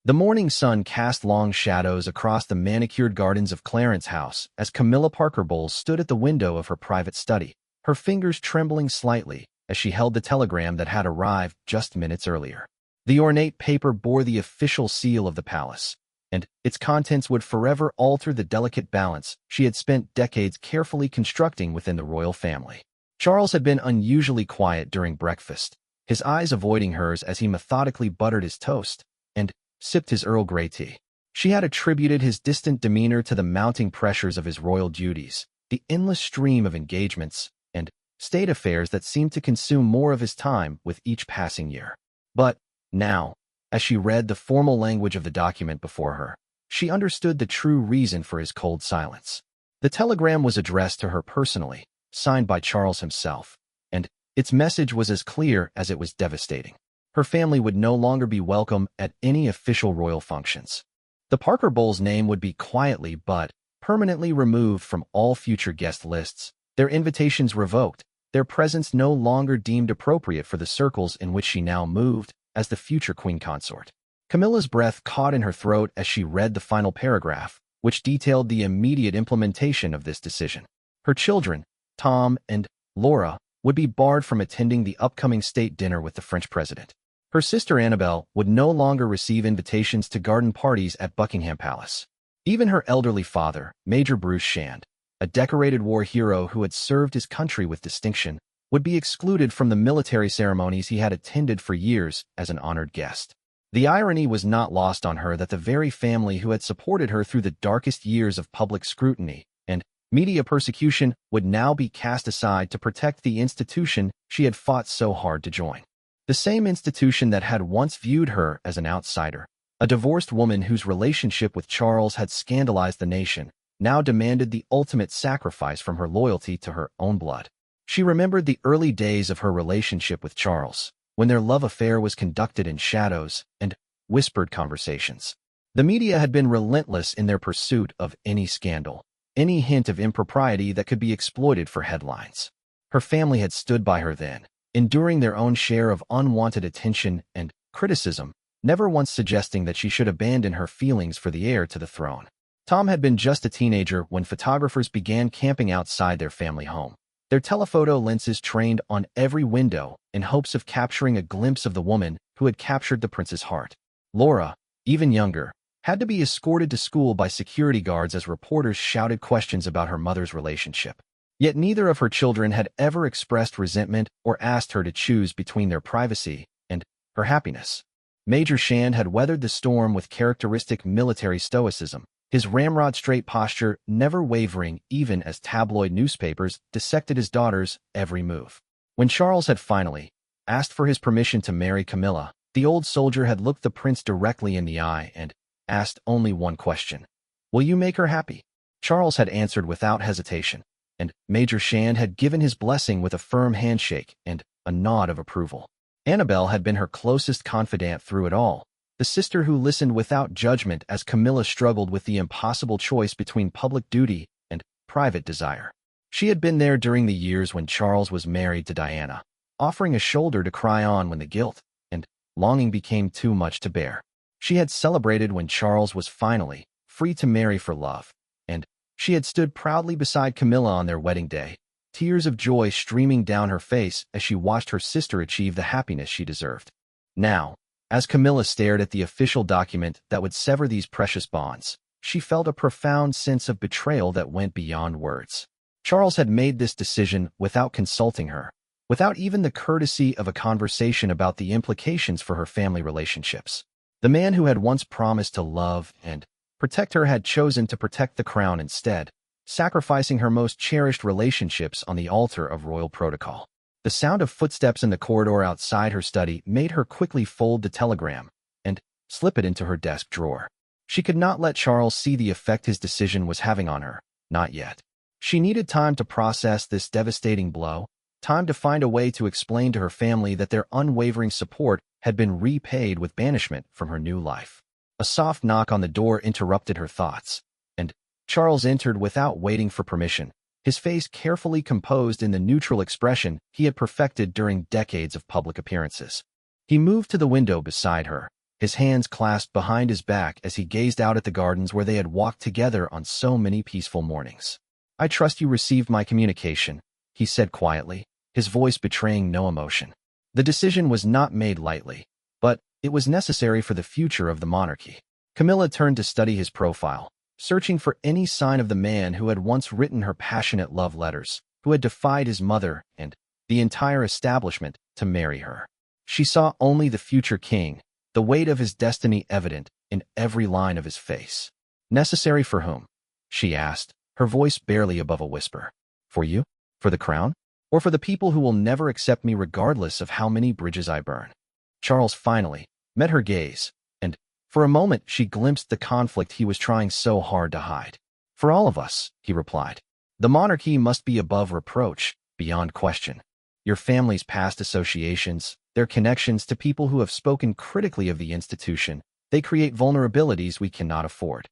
The morning sun cast long shadows across the manicured gardens of Clarence's house as Camilla Parker Bowles stood at the window of her private study, her fingers trembling slightly as she held the telegram that had arrived just minutes earlier. The ornate paper bore the official seal of the palace, and its contents would forever alter the delicate balance she had spent decades carefully constructing within the royal family. Charles had been unusually quiet during breakfast, his eyes avoiding hers as he methodically buttered his toast and sipped his Earl Grey tea. She had attributed his distant demeanor to the mounting pressures of his royal duties, the endless stream of engagements and state affairs that seemed to consume more of his time with each passing year. But now, as she read the formal language of the document before her, she understood the true reason for his cold silence. The telegram was addressed to her personally, signed by Charles himself, and its message was as clear as it was devastating. Her family would no longer be welcome at any official royal functions. The Parker Bowles name would be quietly but permanently removed from all future guest lists, their invitations revoked, their presence no longer deemed appropriate for the circles in which she now moved as the future queen consort. Camilla's breath caught in her throat as she read the final paragraph, which detailed the immediate implementation of this decision. Her children, Tom and Laura, would be barred from attending the upcoming state dinner with the French president. Her sister Annabelle would no longer receive invitations to garden parties at Buckingham Palace. Even her elderly father, Major Bruce Shand, a decorated war hero who had served his country with distinction, would be excluded from the military ceremonies he had attended for years as an honored guest. The irony was not lost on her that the very family who had supported her through the darkest years of public scrutiny and media persecution would now be cast aside to protect the institution she had fought so hard to join. The same institution that had once viewed her as an outsider, a divorced woman whose relationship with Charles had scandalized the nation, now demanded the ultimate sacrifice from her loyalty to her own blood. She remembered the early days of her relationship with Charles, when their love affair was conducted in shadows and whispered conversations. The media had been relentless in their pursuit of any scandal, any hint of impropriety that could be exploited for headlines. Her family had stood by her then, enduring their own share of unwanted attention and criticism, never once suggesting that she should abandon her feelings for the heir to the throne. Tom had been just a teenager when photographers began camping outside their family home, their telephoto lenses trained on every window in hopes of capturing a glimpse of the woman who had captured the prince's heart. Laura, even younger, had to be escorted to school by security guards as reporters shouted questions about her mother's relationship. Yet neither of her children had ever expressed resentment or asked her to choose between their privacy and her happiness. Major Shand had weathered the storm with characteristic military stoicism, his ramrod-straight posture never wavering even as tabloid newspapers dissected his daughter's every move. When Charles had finally asked for his permission to marry Camilla, the old soldier had looked the prince directly in the eye and asked only one question. "Will you make her happy?" Charles had answered without hesitation, and Major Shand had given his blessing with a firm handshake and a nod of approval. Annabelle had been her closest confidant through it all, the sister who listened without judgment as Camilla struggled with the impossible choice between public duty and private desire. She had been there during the years when Charles was married to Diana, offering a shoulder to cry on when the guilt and longing became too much to bear. She had celebrated when Charles was finally free to marry for love, and she had stood proudly beside Camilla on their wedding day, tears of joy streaming down her face as she watched her sister achieve the happiness she deserved. Now, as Camilla stared at the official document that would sever these precious bonds, she felt a profound sense of betrayal that went beyond words. Charles had made this decision without consulting her, without even the courtesy of a conversation about the implications for her family relationships. The man who had once promised to love and protect her had chosen to protect the crown instead, sacrificing her most cherished relationships on the altar of royal protocol. The sound of footsteps in the corridor outside her study made her quickly fold the telegram and slip it into her desk drawer. She could not let Charles see the effect his decision was having on her, not yet. She needed time to process this devastating blow, time to find a way to explain to her family that their unwavering support had been repaid with banishment from her new life. A soft knock on the door interrupted her thoughts, and Charles entered without waiting for permission, his face carefully composed in the neutral expression he had perfected during decades of public appearances. He moved to the window beside her, his hands clasped behind his back as he gazed out at the gardens where they had walked together on so many peaceful mornings. "I trust you received my communication," he said quietly, his voice betraying no emotion. The decision was not made lightly, but it was necessary for the future of the monarchy. Camilla turned to study his profile, searching for any sign of the man who had once written her passionate love letters, who had defied his mother and the entire establishment to marry her. She saw only the future king, the weight of his destiny evident in every line of his face. "Necessary for whom?" she asked, her voice barely above a whisper. "For you? For the crown? Or for the people who will never accept me regardless of how many bridges I burn?" Charles finally met her gaze, and for a moment she glimpsed the conflict he was trying so hard to hide. "For all of us," he replied. "The monarchy must be above reproach, beyond question. Your family's past associations, their connections to people who have spoken critically of the institution, they create vulnerabilities we cannot afford."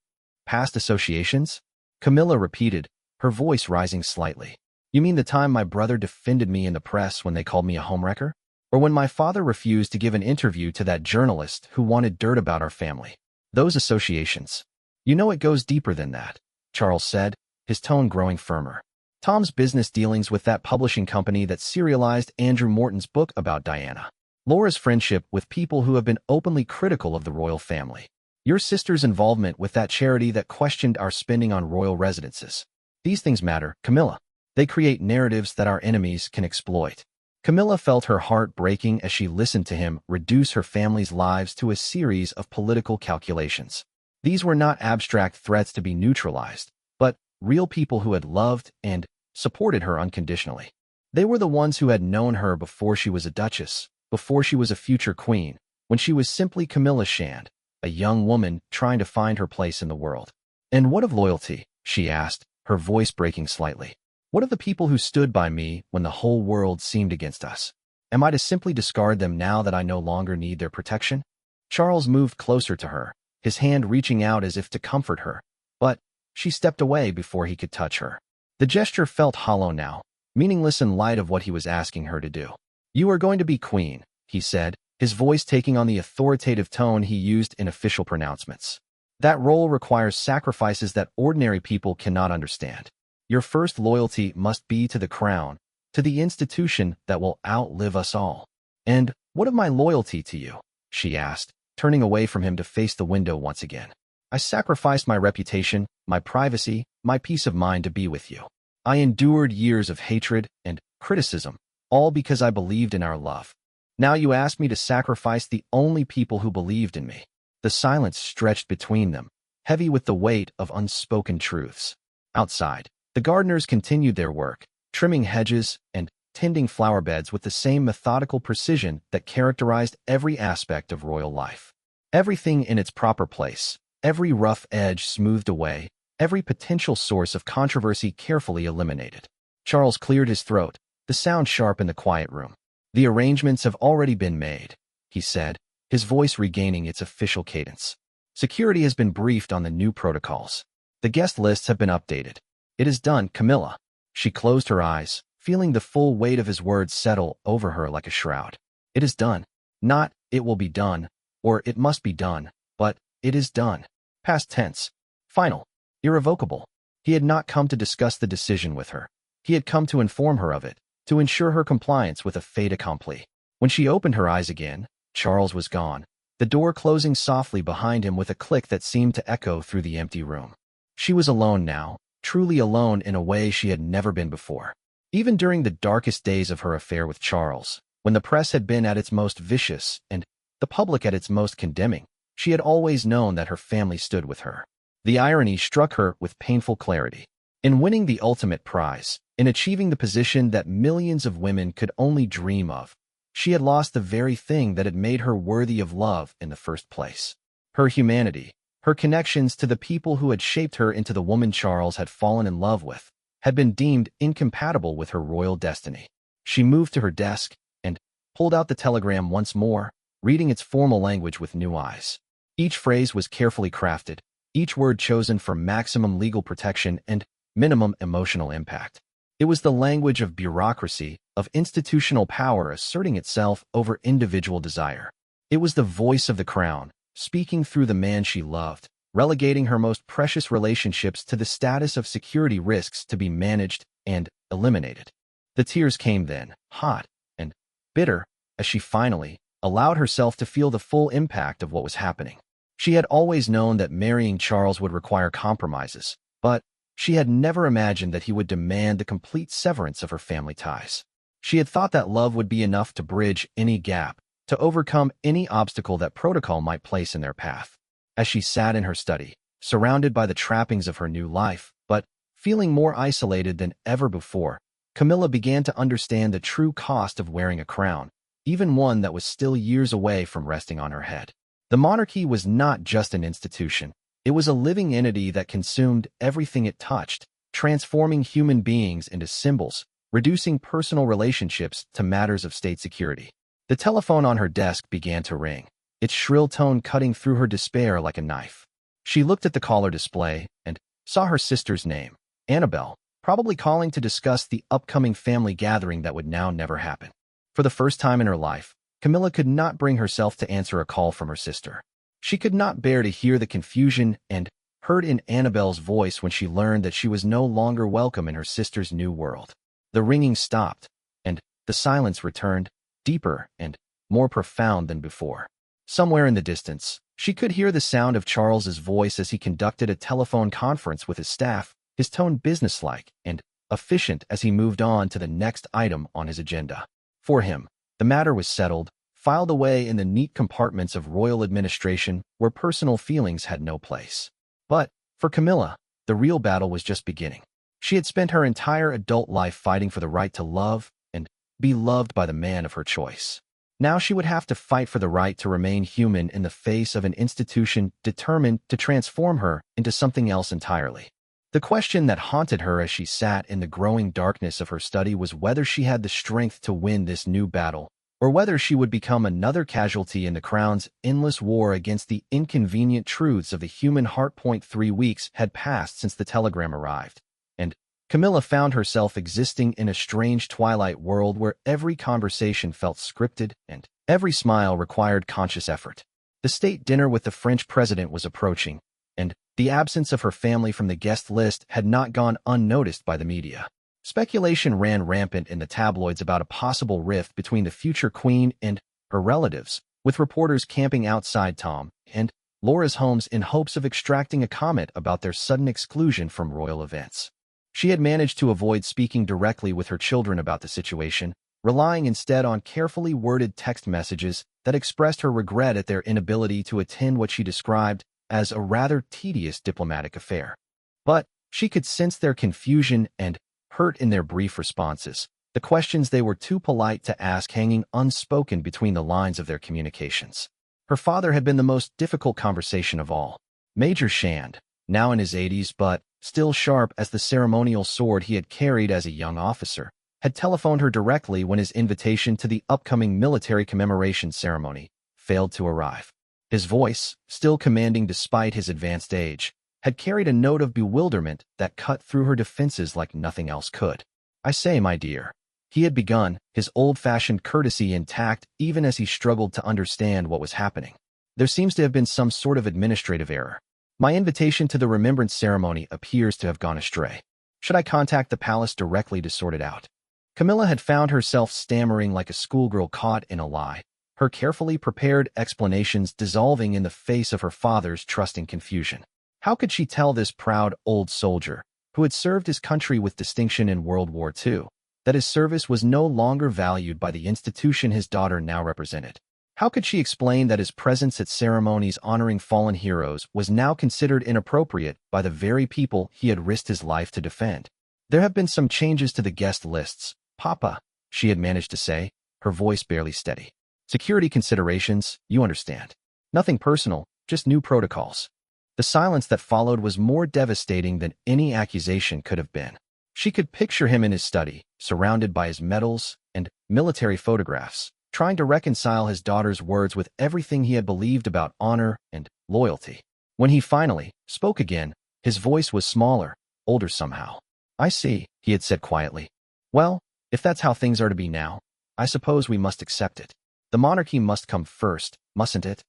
"Past associations?" Camilla repeated, her voice rising slightly. "You mean the time my brother defended me in the press when they called me a homewrecker? Or when my father refused to give an interview to that journalist who wanted dirt about our family? Those associations. You know it goes deeper than that," Charles said, his tone growing firmer. "Tom's business dealings with that publishing company that serialized Andrew Morton's book about Diana. Laura's friendship with people who have been openly critical of the royal family. Your sister's involvement with that charity that questioned our spending on royal residences. These things matter, Camilla. They create narratives that our enemies can exploit." Camilla felt her heart breaking as she listened to him reduce her family's lives to a series of political calculations. These were not abstract threats to be neutralized, but real people who had loved and supported her unconditionally. They were the ones who had known her before she was a duchess, before she was a future queen, when she was simply Camilla Shand, a young woman trying to find her place in the world. "And what of loyalty?" she asked, her voice breaking slightly. "What of the people who stood by me when the whole world seemed against us? Am I to simply discard them now that I no longer need their protection?" Charles moved closer to her, his hand reaching out as if to comfort her, but she stepped away before he could touch her. The gesture felt hollow now, meaningless in light of what he was asking her to do. "You are going to be queen," he said, his voice taking on the authoritative tone he used in official pronouncements. "That role requires sacrifices that ordinary people cannot understand. Your first loyalty must be to the crown, to the institution that will outlive us all." "And what of my loyalty to you?" she asked, turning away from him to face the window once again. "I sacrificed my reputation, my privacy, my peace of mind to be with you. I endured years of hatred and criticism, all because I believed in our love. Now you ask me to sacrifice the only people who believed in me." The silence stretched between them, heavy with the weight of unspoken truths. Outside, the gardeners continued their work, trimming hedges and tending flower beds with the same methodical precision that characterized every aspect of royal life. Everything in its proper place, every rough edge smoothed away, every potential source of controversy carefully eliminated. Charles cleared his throat, the sound sharp in the quiet room. "The arrangements have already been made," he said, his voice regaining its official cadence. "Security has been briefed on the new protocols. The guest lists have been updated. It is done, Camilla." She closed her eyes, feeling the full weight of his words settle over her like a shroud. "It is done. Not, it will be done, or it must be done, but it is done. Past tense. Final. Irrevocable." He had not come to discuss the decision with her. He had come to inform her of it, to ensure her compliance with a fait accompli. When she opened her eyes again, Charles was gone, the door closing softly behind him with a click that seemed to echo through the empty room. She was alone now, truly alone in a way she had never been before. Even during the darkest days of her affair with Charles, when the press had been at its most vicious and the public at its most condemning, she had always known that her family stood with her. The irony struck her with painful clarity. In winning the ultimate prize, in achieving the position that millions of women could only dream of, she had lost the very thing that had made her worthy of love in the first place. Her humanity, her connections to the people who had shaped her into the woman Charles had fallen in love with, had been deemed incompatible with her royal destiny. She moved to her desk and pulled out the telegram once more, reading its formal language with new eyes. Each phrase was carefully crafted, each word chosen for maximum legal protection and minimum emotional impact. It was the language of bureaucracy, of institutional power asserting itself over individual desire. It was the voice of the crown, speaking through the man she loved, relegating her most precious relationships to the status of security risks to be managed and eliminated. The tears came then, hot and bitter, as she finally allowed herself to feel the full impact of what was happening. She had always known that marrying Charles would require compromises, but she had never imagined that he would demand the complete severance of her family ties. She had thought that love would be enough to bridge any gap, to overcome any obstacle that protocol might place in their path. As she sat in her study, surrounded by the trappings of her new life, but feeling more isolated than ever before, Camilla began to understand the true cost of wearing a crown, even one that was still years away from resting on her head. The monarchy was not just an institution. It was a living entity that consumed everything it touched, transforming human beings into symbols, reducing personal relationships to matters of state security. The telephone on her desk began to ring, its shrill tone cutting through her despair like a knife. She looked at the caller display and saw her sister's name, Annabelle, probably calling to discuss the upcoming family gathering that would now never happen. For the first time in her life, Camilla could not bring herself to answer a call from her sister. She could not bear to hear the confusion and hurt in Annabelle's voice when she learned that she was no longer welcome in her sister's new world. The ringing stopped, and the silence returned, deeper and more profound than before. Somewhere in the distance, she could hear the sound of Charles's voice as he conducted a telephone conference with his staff, his tone businesslike and efficient as he moved on to the next item on his agenda. For him, the matter was settled, filed away in the neat compartments of royal administration where personal feelings had no place. But, for Camilla, the real battle was just beginning. She had spent her entire adult life fighting for the right to love and be loved by the man of her choice. Now she would have to fight for the right to remain human in the face of an institution determined to transform her into something else entirely. The question that haunted her as she sat in the growing darkness of her study was whether she had the strength to win this new battle, or whether she would become another casualty in the crown's endless war against the inconvenient truths of the human heart. 3 weeks had passed since the telegram arrived, and Camilla found herself existing in a strange twilight world where every conversation felt scripted and every smile required conscious effort. The state dinner with the French president was approaching, and the absence of her family from the guest list had not gone unnoticed by the media. Speculation ran rampant in the tabloids about a possible rift between the future queen and her relatives, with reporters camping outside Tom and Laura's homes in hopes of extracting a comment about their sudden exclusion from royal events. She had managed to avoid speaking directly with her children about the situation, relying instead on carefully worded text messages that expressed her regret at their inability to attend what she described as a rather tedious diplomatic affair. But she could sense their confusion and hurt in their brief responses, the questions they were too polite to ask hanging unspoken between the lines of their communications. Her father had been the most difficult conversation of all. Major Shand, now in his 80s but still sharp as the ceremonial sword he had carried as a young officer, had telephoned her directly when his invitation to the upcoming military commemoration ceremony failed to arrive. His voice, still commanding despite his advanced age, had carried a note of bewilderment that cut through her defenses like nothing else could. "I say, my dear," he had begun, his old-fashioned courtesy intact even as he struggled to understand what was happening. "There seems to have been some sort of administrative error. My invitation to the remembrance ceremony appears to have gone astray. Should I contact the palace directly to sort it out?" Camilla had found herself stammering like a schoolgirl caught in a lie, her carefully prepared explanations dissolving in the face of her father's trusting confusion. How could she tell this proud old soldier, who had served his country with distinction in World War II, that his service was no longer valued by the institution his daughter now represented? How could she explain that his presence at ceremonies honoring fallen heroes was now considered inappropriate by the very people he had risked his life to defend? "There have been some changes to the guest lists, Papa," she had managed to say, her voice barely steady. "Security considerations, you understand. Nothing personal, just new protocols." The silence that followed was more devastating than any accusation could have been. She could picture him in his study, surrounded by his medals and military photographs, trying to reconcile his daughter's words with everything he had believed about honor and loyalty. When he finally spoke again, his voice was smaller, older somehow. "I see," he had said quietly. "Well, if that's how things are to be now, I suppose we must accept it. The monarchy must come first, mustn't it?"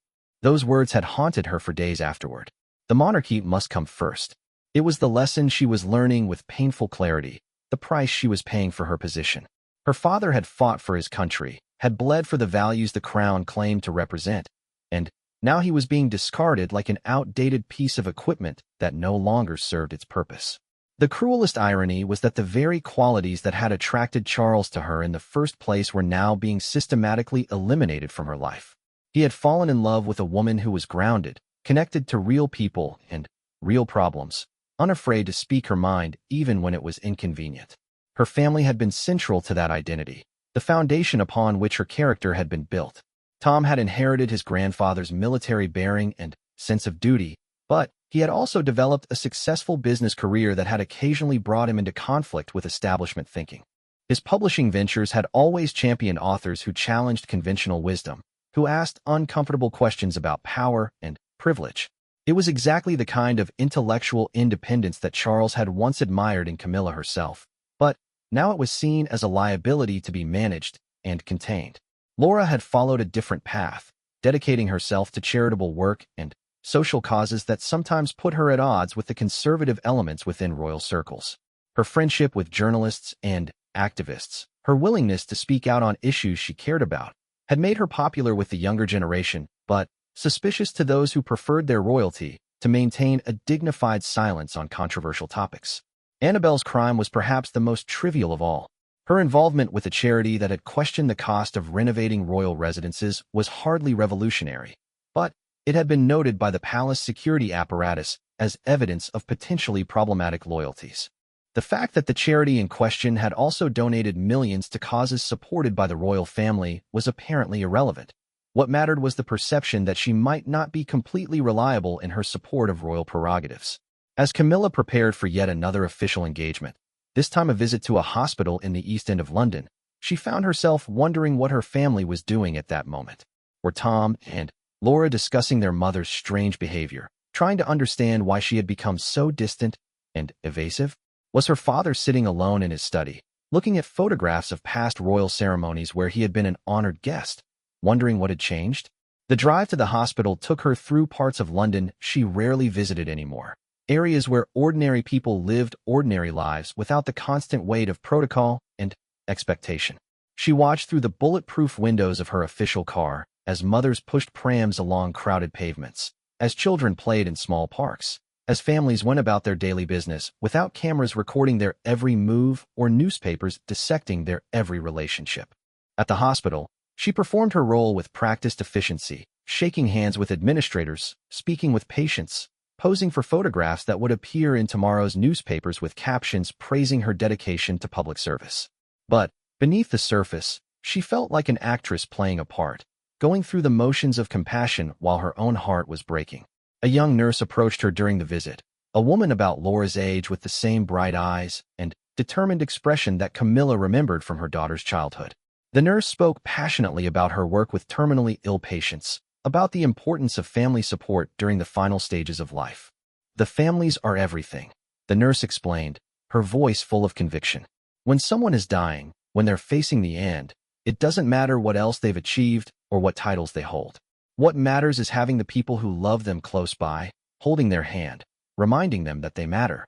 Those words had haunted her for days afterward. The monarchy must come first. It was the lesson she was learning with painful clarity, the price she was paying for her position. Her father had fought for his country, had bled for the values the crown claimed to represent, and now he was being discarded like an outdated piece of equipment that no longer served its purpose. The cruelest irony was that the very qualities that had attracted Charles to her in the first place were now being systematically eliminated from her life. He had fallen in love with a woman who was grounded, connected to real people and real problems, unafraid to speak her mind even when it was inconvenient. Her family had been central to that identity, the foundation upon which her character had been built. Tom had inherited his grandfather's military bearing and sense of duty, but he had also developed a successful business career that had occasionally brought him into conflict with establishment thinking. His publishing ventures had always championed authors who challenged conventional wisdom, who asked uncomfortable questions about power and privilege. It was exactly the kind of intellectual independence that Charles had once admired in Camilla herself, but now it was seen as a liability to be managed and contained. Laura had followed a different path, dedicating herself to charitable work and social causes that sometimes put her at odds with the conservative elements within royal circles. Her friendship with journalists and activists, her willingness to speak out on issues she cared about, had made her popular with the younger generation, but suspicious to those who preferred their royalty to maintain a dignified silence on controversial topics. Annabelle's crime was perhaps the most trivial of all. Her involvement with a charity that had questioned the cost of renovating royal residences was hardly revolutionary, but it had been noted by the palace security apparatus as evidence of potentially problematic loyalties. The fact that the charity in question had also donated millions to causes supported by the royal family was apparently irrelevant. What mattered was the perception that she might not be completely reliable in her support of royal prerogatives. As Camilla prepared for yet another official engagement, this time a visit to a hospital in the East End of London, she found herself wondering what her family was doing at that moment. Were Tom and Laura discussing their mother's strange behavior, trying to understand why she had become so distant and evasive? Was her father sitting alone in his study, looking at photographs of past royal ceremonies where he had been an honored guest, wondering what had changed? The drive to the hospital took her through parts of London she rarely visited anymore, areas where ordinary people lived ordinary lives without the constant weight of protocol and expectation. She watched through the bulletproof windows of her official car as mothers pushed prams along crowded pavements, as children played in small parks, as families went about their daily business without cameras recording their every move or newspapers dissecting their every relationship. At the hospital, she performed her role with practiced efficiency, shaking hands with administrators, speaking with patients, posing for photographs that would appear in tomorrow's newspapers with captions praising her dedication to public service. But beneath the surface, she felt like an actress playing a part, going through the motions of compassion while her own heart was breaking. A young nurse approached her during the visit, a woman about Laura's age with the same bright eyes and determined expression that Camilla remembered from her daughter's childhood. The nurse spoke passionately about her work with terminally ill patients, about the importance of family support during the final stages of life. The families are everything, the nurse explained, her voice full of conviction. When someone is dying, when they're facing the end, it doesn't matter what else they've achieved or what titles they hold. What matters is having the people who love them close by, holding their hand, reminding them that they matter.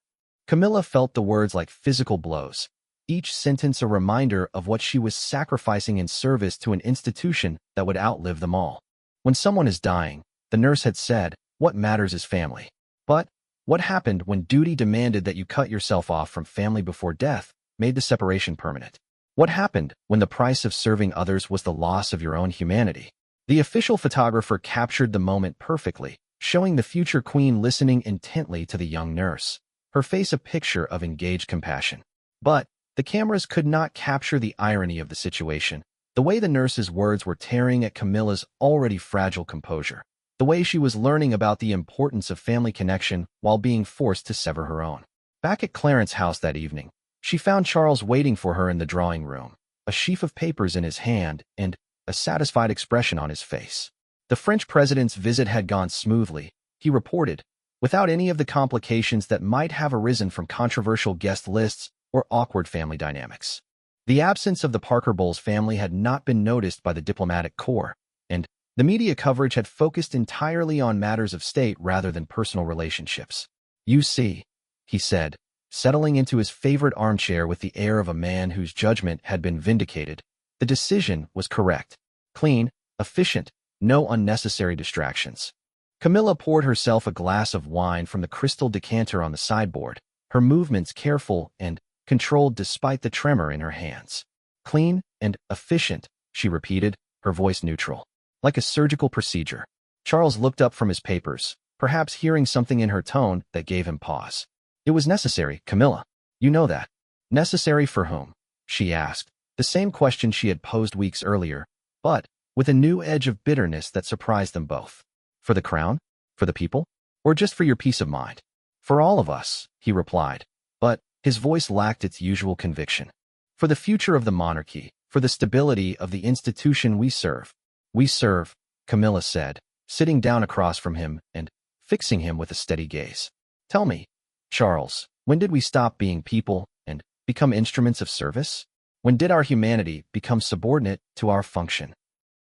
Camilla felt the words like physical blows, each sentence a reminder of what she was sacrificing in service to an institution that would outlive them all. When someone is dying, the nurse had said, what matters is family. But what happened when duty demanded that you cut yourself off from family before death made the separation permanent? What happened when the price of serving others was the loss of your own humanity? The official photographer captured the moment perfectly, showing the future queen listening intently to the young nurse, her face a picture of engaged compassion. But the cameras could not capture the irony of the situation, the way the nurse's words were tearing at Camilla's already fragile composure, the way she was learning about the importance of family connection while being forced to sever her own. Back at Clarence's house that evening, she found Charles waiting for her in the drawing room, a sheaf of papers in his hand and a satisfied expression on his face. The French president's visit had gone smoothly, he reported, without any of the complications that might have arisen from controversial guest lists or awkward family dynamics. The absence of the Parker Bowles family had not been noticed by the diplomatic corps, and The media coverage had focused entirely on matters of state rather than personal relationships. "You see," he said, settling into his favorite armchair with the air of a man whose judgment had been vindicated. "The decision was correct. Clean, efficient, no unnecessary distractions." Camilla poured herself a glass of wine from the crystal decanter on the sideboard, her movements careful and controlled despite the tremor in her hands. "Clean and efficient," she repeated, her voice neutral. "Like a surgical procedure." Charles looked up from his papers, perhaps hearing something in her tone that gave him pause. "It was necessary, Camilla. You know that." "Necessary for whom?" she asked, the same question she had posed weeks earlier, but with a new edge of bitterness that surprised them both. "For the crown? For the people? Or just for your peace of mind?" "For all of us," he replied, but his voice lacked its usual conviction. "For the future of the monarchy, for the stability of the institution we serve." "We serve," Camilla said, sitting down across from him and fixing him with a steady gaze. "Tell me, Charles, when did we stop being people and become instruments of service? When did our humanity become subordinate to our function?"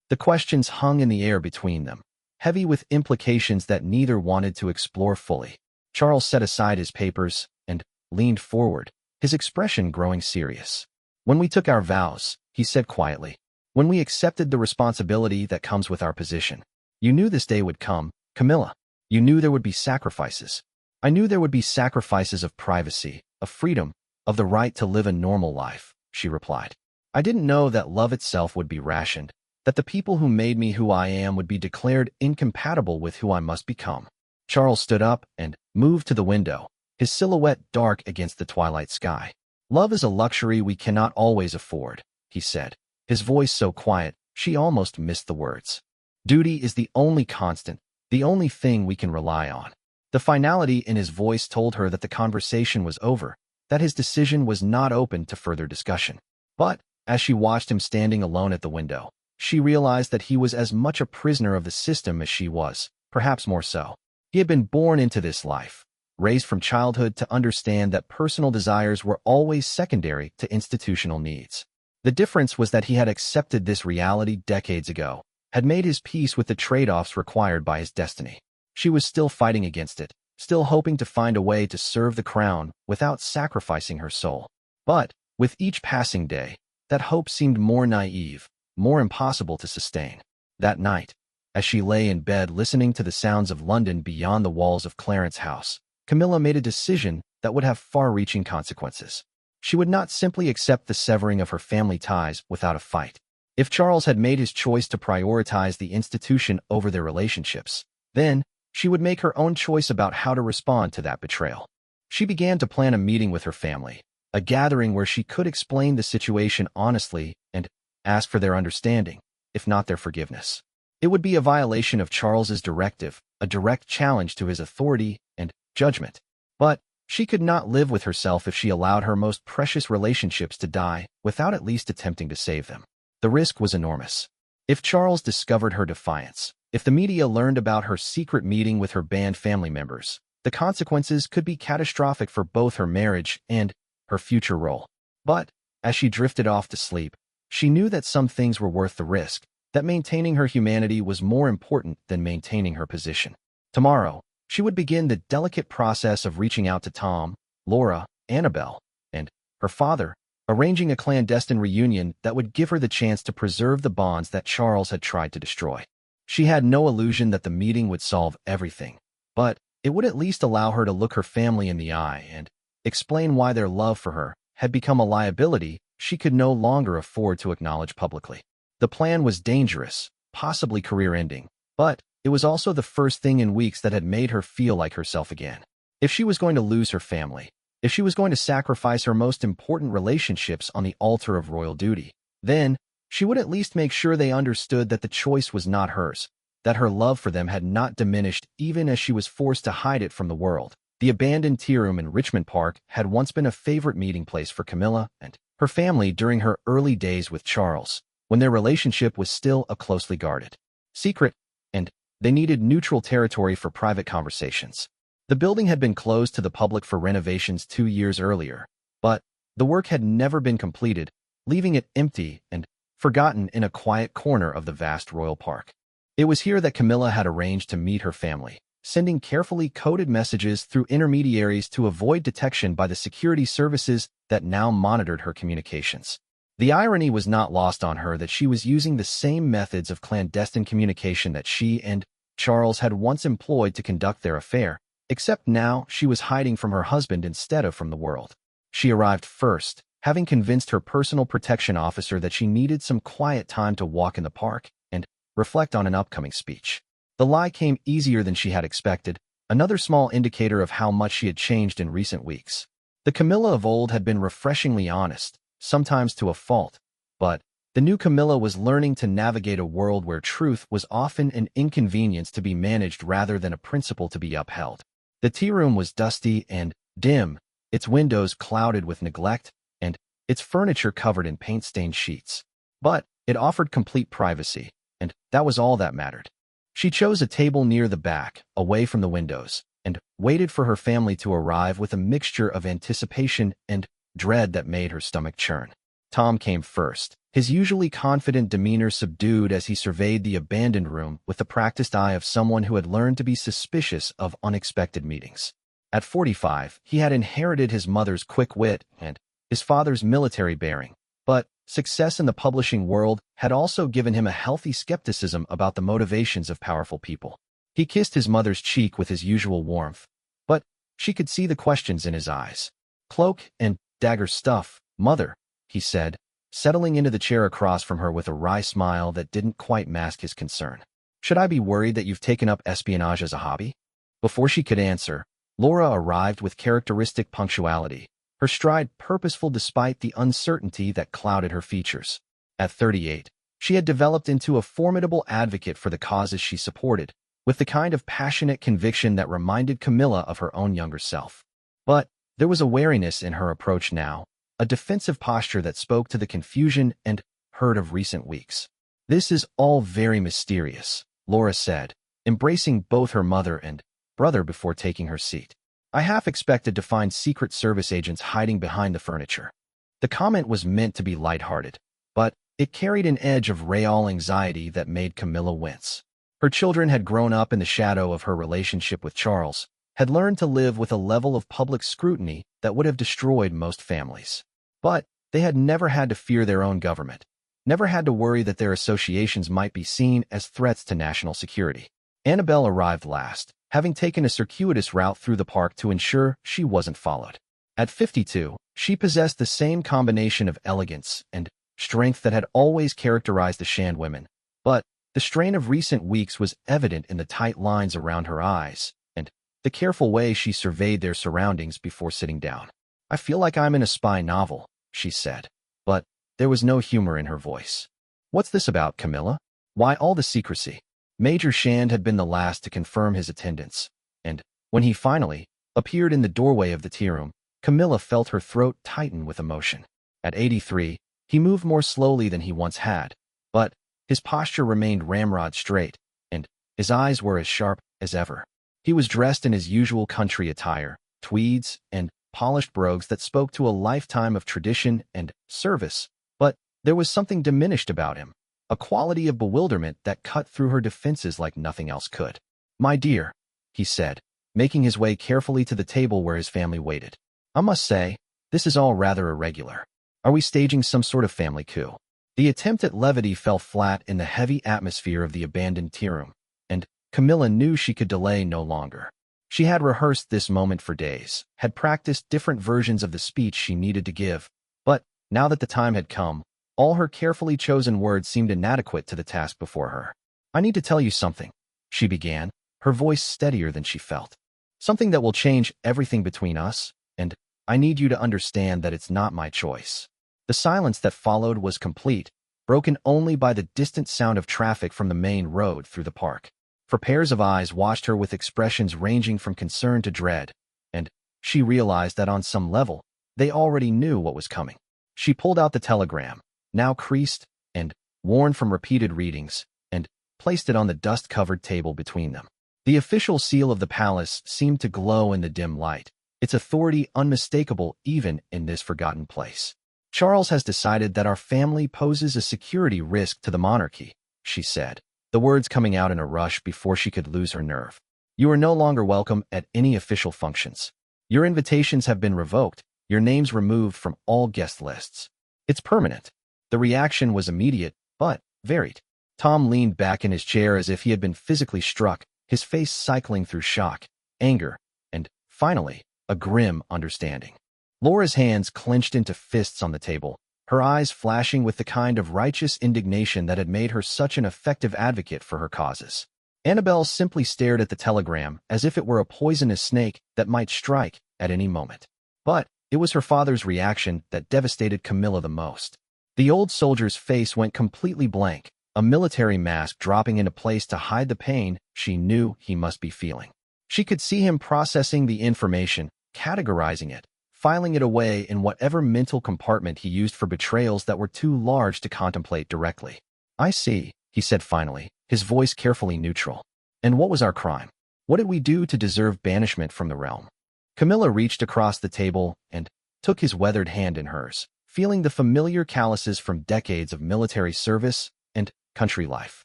The questions hung in the air between them, heavy with implications that neither wanted to explore fully. Charles set aside his papers and leaned forward, his expression growing serious. "When we took our vows," he said quietly, "when we accepted the responsibility that comes with our position. You knew this day would come, Camilla. You knew there would be sacrifices. I knew there would be sacrifices of privacy, of freedom, of the right to live a normal life," she replied. "I didn't know that love itself would be rationed, that the people who made me who I am would be declared incompatible with who I must become." Charles stood up and moved to the window, his silhouette dark against the twilight sky. "Love is a luxury we cannot always afford," he said, his voice so quiet she almost missed the words. "Duty is the only constant, the only thing we can rely on." The finality in his voice told her that the conversation was over, that his decision was not open to further discussion. But, as she watched him standing alone at the window, she realized that he was as much a prisoner of the system as she was, perhaps more so. He had been born into this life, raised from childhood to understand that personal desires were always secondary to institutional needs. The difference was that he had accepted this reality decades ago, had made his peace with the trade-offs required by his destiny. She was still fighting against it, still hoping to find a way to serve the crown without sacrificing her soul. But, with each passing day, that hope seemed more naive, more impossible to sustain. That night, as she lay in bed listening to the sounds of London beyond the walls of Clarence House, Camilla made a decision that would have far-reaching consequences. She would not simply accept the severing of her family ties without a fight. If Charles had made his choice to prioritize the institution over their relationships, then she would make her own choice about how to respond to that betrayal. She began to plan a meeting with her family, a gathering where she could explain the situation honestly and ask for their understanding, if not their forgiveness. It would be a violation of Charles's directive, a direct challenge to his authority and judgment. But she could not live with herself if she allowed her most precious relationships to die without at least attempting to save them. The risk was enormous. If Charles discovered her defiance, if the media learned about her secret meeting with her banned family members, the consequences could be catastrophic for both her marriage and her future role. But, as she drifted off to sleep, she knew that some things were worth the risk, that maintaining her humanity was more important than maintaining her position. Tomorrow, she would begin the delicate process of reaching out to Tom, Laura, Annabelle, and her father, arranging a clandestine reunion that would give her the chance to preserve the bonds that Charles had tried to destroy. She had no illusion that the meeting would solve everything, but it would at least allow her to look her family in the eye and explain why their love for her had become a liability she could no longer afford to acknowledge publicly. The plan was dangerous, possibly career-ending, but it was also the first thing in weeks that had made her feel like herself again. If she was going to lose her family, if she was going to sacrifice her most important relationships on the altar of royal duty, then she would at least make sure they understood that the choice was not hers, that her love for them had not diminished even as she was forced to hide it from the world. The abandoned tea room in Richmond Park had once been a favorite meeting place for Camilla and her family during her early days with Charles, when their relationship was still a closely guarded secret, and they needed neutral territory for private conversations. The building had been closed to the public for renovations 2 years earlier, but the work had never been completed, leaving it empty and forgotten in a quiet corner of the vast royal park. It was here that Camilla had arranged to meet her family, sending carefully coded messages through intermediaries to avoid detection by the security services that now monitored her communications. The irony was not lost on her that she was using the same methods of clandestine communication that she and Charles had once employed to conduct their affair, except now she was hiding from her husband instead of from the world. She arrived first, having convinced her personal protection officer that she needed some quiet time to walk in the park and reflect on an upcoming speech. The lie came easier than she had expected, another small indicator of how much she had changed in recent weeks. The Camilla of old had been refreshingly honest, sometimes to a fault, but the new Camilla was learning to navigate a world where truth was often an inconvenience to be managed rather than a principle to be upheld. The tea room was dusty and dim, its windows clouded with neglect, and its furniture covered in paint-stained sheets. But it offered complete privacy, and that was all that mattered. She chose a table near the back, away from the windows, and waited for her family to arrive with a mixture of anticipation and dread that made her stomach churn. Tom came first, his usually confident demeanor subdued as he surveyed the abandoned room with the practiced eye of someone who had learned to be suspicious of unexpected meetings. At 45, he had inherited his mother's quick wit and his father's military bearing, but success in the publishing world had also given him a healthy skepticism about the motivations of powerful people. He kissed his mother's cheek with his usual warmth, but she could see the questions in his eyes. "Cloak and dagger stuff, Mother," he said, settling into the chair across from her with a wry smile that didn't quite mask his concern. "Should I be worried that you've taken up espionage as a hobby?" Before she could answer, Laura arrived with characteristic punctuality, her stride purposeful despite the uncertainty that clouded her features. At 38, she had developed into a formidable advocate for the causes she supported, with the kind of passionate conviction that reminded Camilla of her own younger self. But there was a wariness in her approach now, a defensive posture that spoke to the confusion and hurt of recent weeks. "This is all very mysterious," Laura said, embracing both her mother and brother before taking her seat. "I half expected to find Secret Service agents hiding behind the furniture." The comment was meant to be lighthearted, but it carried an edge of real anxiety that made Camilla wince. Her children had grown up in the shadow of her relationship with Charles, had learned to live with a level of public scrutiny that would have destroyed most families. But they had never had to fear their own government, never had to worry that their associations might be seen as threats to national security. Annabelle arrived last, having taken a circuitous route through the park to ensure she wasn't followed. At 52, she possessed the same combination of elegance and strength that had always characterized the Shand women, but the strain of recent weeks was evident in the tight lines around her eyes and the careful way she surveyed their surroundings before sitting down. "I feel like I'm in a spy novel," she said, but there was no humor in her voice. "What's this about, Camilla? Why all the secrecy?" Major Shand had been the last to confirm his attendance, and when he finally appeared in the doorway of the tea room, Camilla felt her throat tighten with emotion. At 83, he moved more slowly than he once had, but his posture remained ramrod straight, and his eyes were as sharp as ever. He was dressed in his usual country attire, tweeds and polished brogues that spoke to a lifetime of tradition and service, but there was something diminished about him, a quality of bewilderment that cut through her defenses like nothing else could. "My dear," he said, making his way carefully to the table where his family waited. "I must say, this is all rather irregular. Are we staging some sort of family coup?" The attempt at levity fell flat in the heavy atmosphere of the abandoned tea room, and Camilla knew she could delay no longer. She had rehearsed this moment for days, had practiced different versions of the speech she needed to give, but now that the time had come, all her carefully chosen words seemed inadequate to the task before her. "I need to tell you something," she began, her voice steadier than she felt. "Something that will change everything between us, and I need you to understand that it's not my choice." The silence that followed was complete, broken only by the distant sound of traffic from the main road through the park. For pairs of eyes watched her with expressions ranging from concern to dread, and she realized that on some level, they already knew what was coming. She pulled out the telegram, now creased and worn from repeated readings, and placed it on the dust-covered table between them. The official seal of the palace seemed to glow in the dim light, its authority unmistakable even in this forgotten place. "Charles has decided that our family poses a security risk to the monarchy," she said, the words coming out in a rush before she could lose her nerve. You are no longer welcome at any official functions. Your invitations have been revoked, your names removed from all guest lists. It's permanent. The reaction was immediate, but varied. Tom leaned back in his chair as if he had been physically struck, his face cycling through shock, anger, and, finally, a grim understanding. Laura's hands clenched into fists on the table, her eyes flashing with the kind of righteous indignation that had made her such an effective advocate for her causes. Annabelle simply stared at the telegram as if it were a poisonous snake that might strike at any moment. But it was her father's reaction that devastated Camilla the most. The old soldier's face went completely blank, a military mask dropping into place to hide the pain she knew he must be feeling. She could see him processing the information, categorizing it, filing it away in whatever mental compartment he used for betrayals that were too large to contemplate directly. I see, he said finally, his voice carefully neutral. And what was our crime? What did we do to deserve banishment from the realm? Camilla reached across the table and took his weathered hand in hers, feeling the familiar calluses from decades of military service and country life.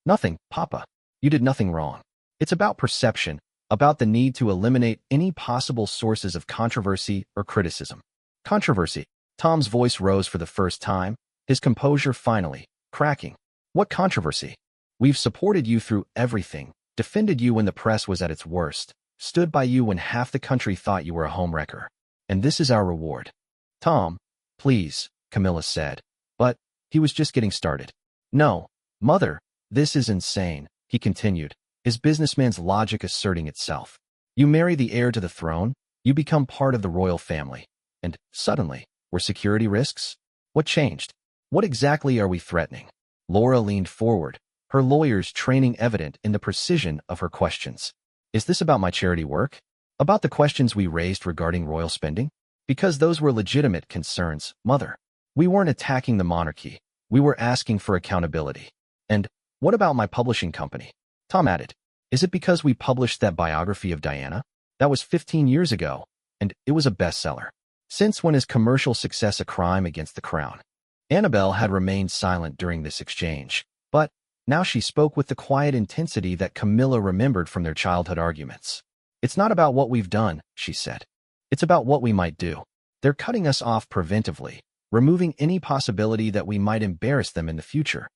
Nothing, Papa. You did nothing wrong. It's about perception, about the need to eliminate any possible sources of controversy or criticism. Controversy. Tom's voice rose for the first time, his composure finally cracking. What controversy? We've supported you through everything, defended you when the press was at its worst, stood by you when half the country thought you were a homewrecker. And this is our reward. Tom, please, Camilla said. But he was just getting started. No, Mother, this is insane, he continued, his businessman's logic asserting itself. You marry the heir to the throne, you become part of the royal family. And, suddenly, were security risks? What changed? What exactly are we threatening? Laura leaned forward, her lawyer's training evident in the precision of her questions. Is this about my charity work? About the questions we raised regarding royal spending? Because those were legitimate concerns, Mother. We weren't attacking the monarchy. We were asking for accountability. And what about my publishing company? Tom added. Is it because we published that biography of Diana? That was 15 years ago, and it was a bestseller. Since when is commercial success a crime against the crown? Annabelle had remained silent during this exchange, but now she spoke with the quiet intensity that Camilla remembered from their childhood arguments. It's not about what we've done, she said. It's about what we might do. They're cutting us off preventively, removing any possibility that we might embarrass them in the future.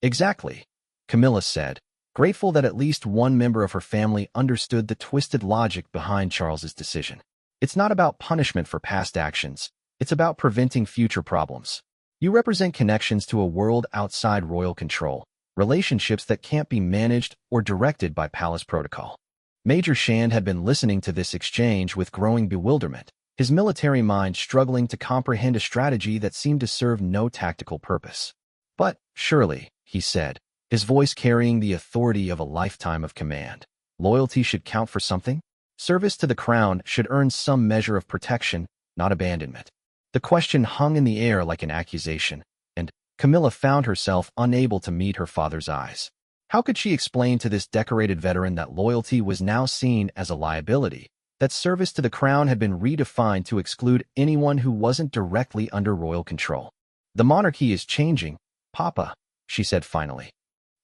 Exactly, Camilla said, grateful that at least one member of her family understood the twisted logic behind Charles's decision. It's not about punishment for past actions. It's about preventing future problems. You represent connections to a world outside royal control, relationships that can't be managed or directed by palace protocol. Major Shand had been listening to this exchange with growing bewilderment, his military mind struggling to comprehend a strategy that seemed to serve no tactical purpose. But, surely, he said, his voice carrying the authority of a lifetime of command, loyalty should count for something? Service to the crown should earn some measure of protection, not abandonment. The question hung in the air like an accusation, and Camilla found herself unable to meet her father's eyes. How could she explain to this decorated veteran that loyalty was now seen as a liability, that service to the crown had been redefined to exclude anyone who wasn't directly under royal control? The monarchy is changing, Papa, she said finally.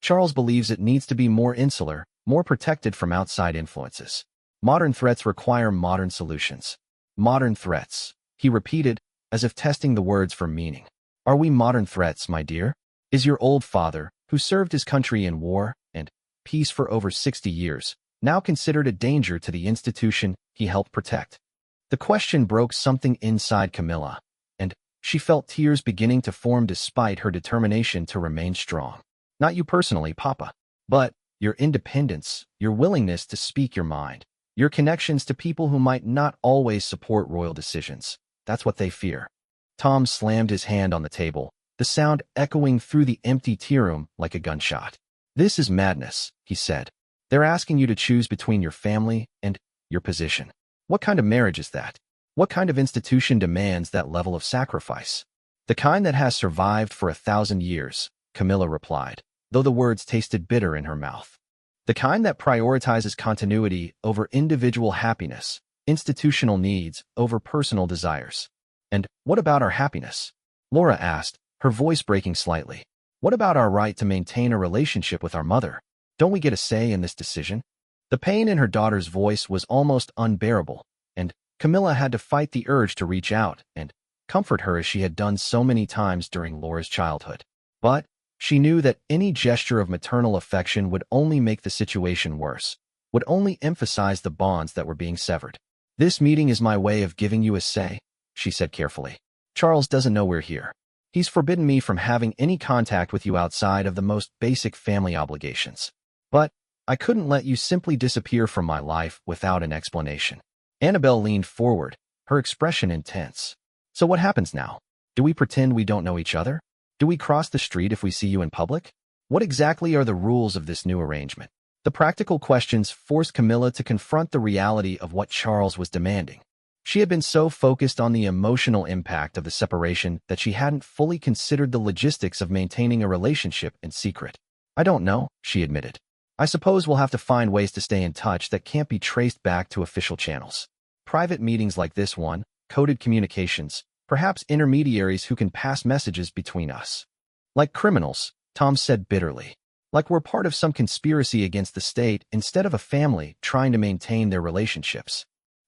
Charles believes it needs to be more insular, more protected from outside influences. Modern threats require modern solutions. Modern threats, he repeated, as if testing the words for meaning. Are we modern threats, my dear? Is your old father, who served his country in war and peace for over 60 years, now considered a danger to the institution he helped protect? The question broke something inside Camilla, and she felt tears beginning to form despite her determination to remain strong. Not you personally, Papa, but your independence, your willingness to speak your mind, your connections to people who might not always support royal decisions. That's what they fear. Tom slammed his hand on the table, the sound echoing through the empty tea room like a gunshot. This is madness, he said. They're asking you to choose between your family and your position. What kind of marriage is that? What kind of institution demands that level of sacrifice? The kind that has survived for 1,000 years, Camilla replied, though the words tasted bitter in her mouth. The kind that prioritizes continuity over individual happiness, institutional needs over personal desires. And what about our happiness? Laura asked, her voice breaking slightly. What about our right to maintain a relationship with our mother? Don't we get a say in this decision? The pain in her daughter's voice was almost unbearable, and Camilla had to fight the urge to reach out and comfort her as she had done so many times during Laura's childhood. But she knew that any gesture of maternal affection would only make the situation worse, would only emphasize the bonds that were being severed. "This meeting is my way of giving you a say," she said carefully. "Charles doesn't know we're here. He's forbidden me from having any contact with you outside of the most basic family obligations. But I couldn't let you simply disappear from my life without an explanation." Annabelle leaned forward, her expression intense. "So what happens now? Do we pretend we don't know each other? Do we cross the street if we see you in public? What exactly are the rules of this new arrangement?" The practical questions forced Camilla to confront the reality of what Charles was demanding. She had been so focused on the emotional impact of the separation that she hadn't fully considered the logistics of maintaining a relationship in secret. "I don't know," she admitted. "I suppose we'll have to find ways to stay in touch that can't be traced back to official channels. Private meetings like this one, coded communications, perhaps intermediaries who can pass messages between us." "Like criminals," Tom said bitterly. "Like we're part of some conspiracy against the state instead of a family trying to maintain their relationships."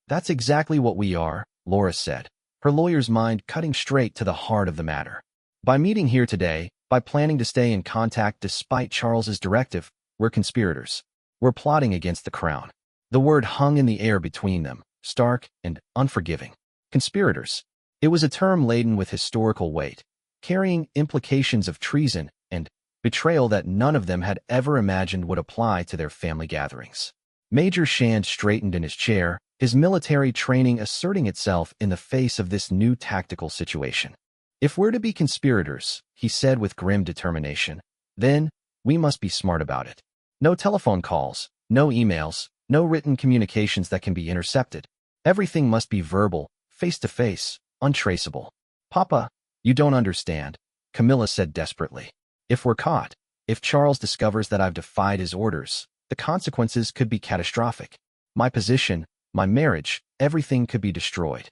"That's exactly what we are," Laura said, her lawyer's mind cutting straight to the heart of the matter. "By meeting here today, by planning to stay in contact despite Charles's directive, we're conspirators. We're plotting against the crown." The word hung in the air between them, stark and unforgiving. Conspirators. It was a term laden with historical weight, carrying implications of treason and betrayal that none of them had ever imagined would apply to their family gatherings. Major Shand straightened in his chair, his military training asserting itself in the face of this new tactical situation. "If we're to be conspirators," he said with grim determination, "then we must be smart about it. No telephone calls, no emails, no written communications that can be intercepted. Everything must be verbal, face-to-face, untraceable." "Papa, you don't understand," Camilla said desperately. "If we're caught, if Charles discovers that I've defied his orders, the consequences could be catastrophic. My position, my marriage, everything could be destroyed."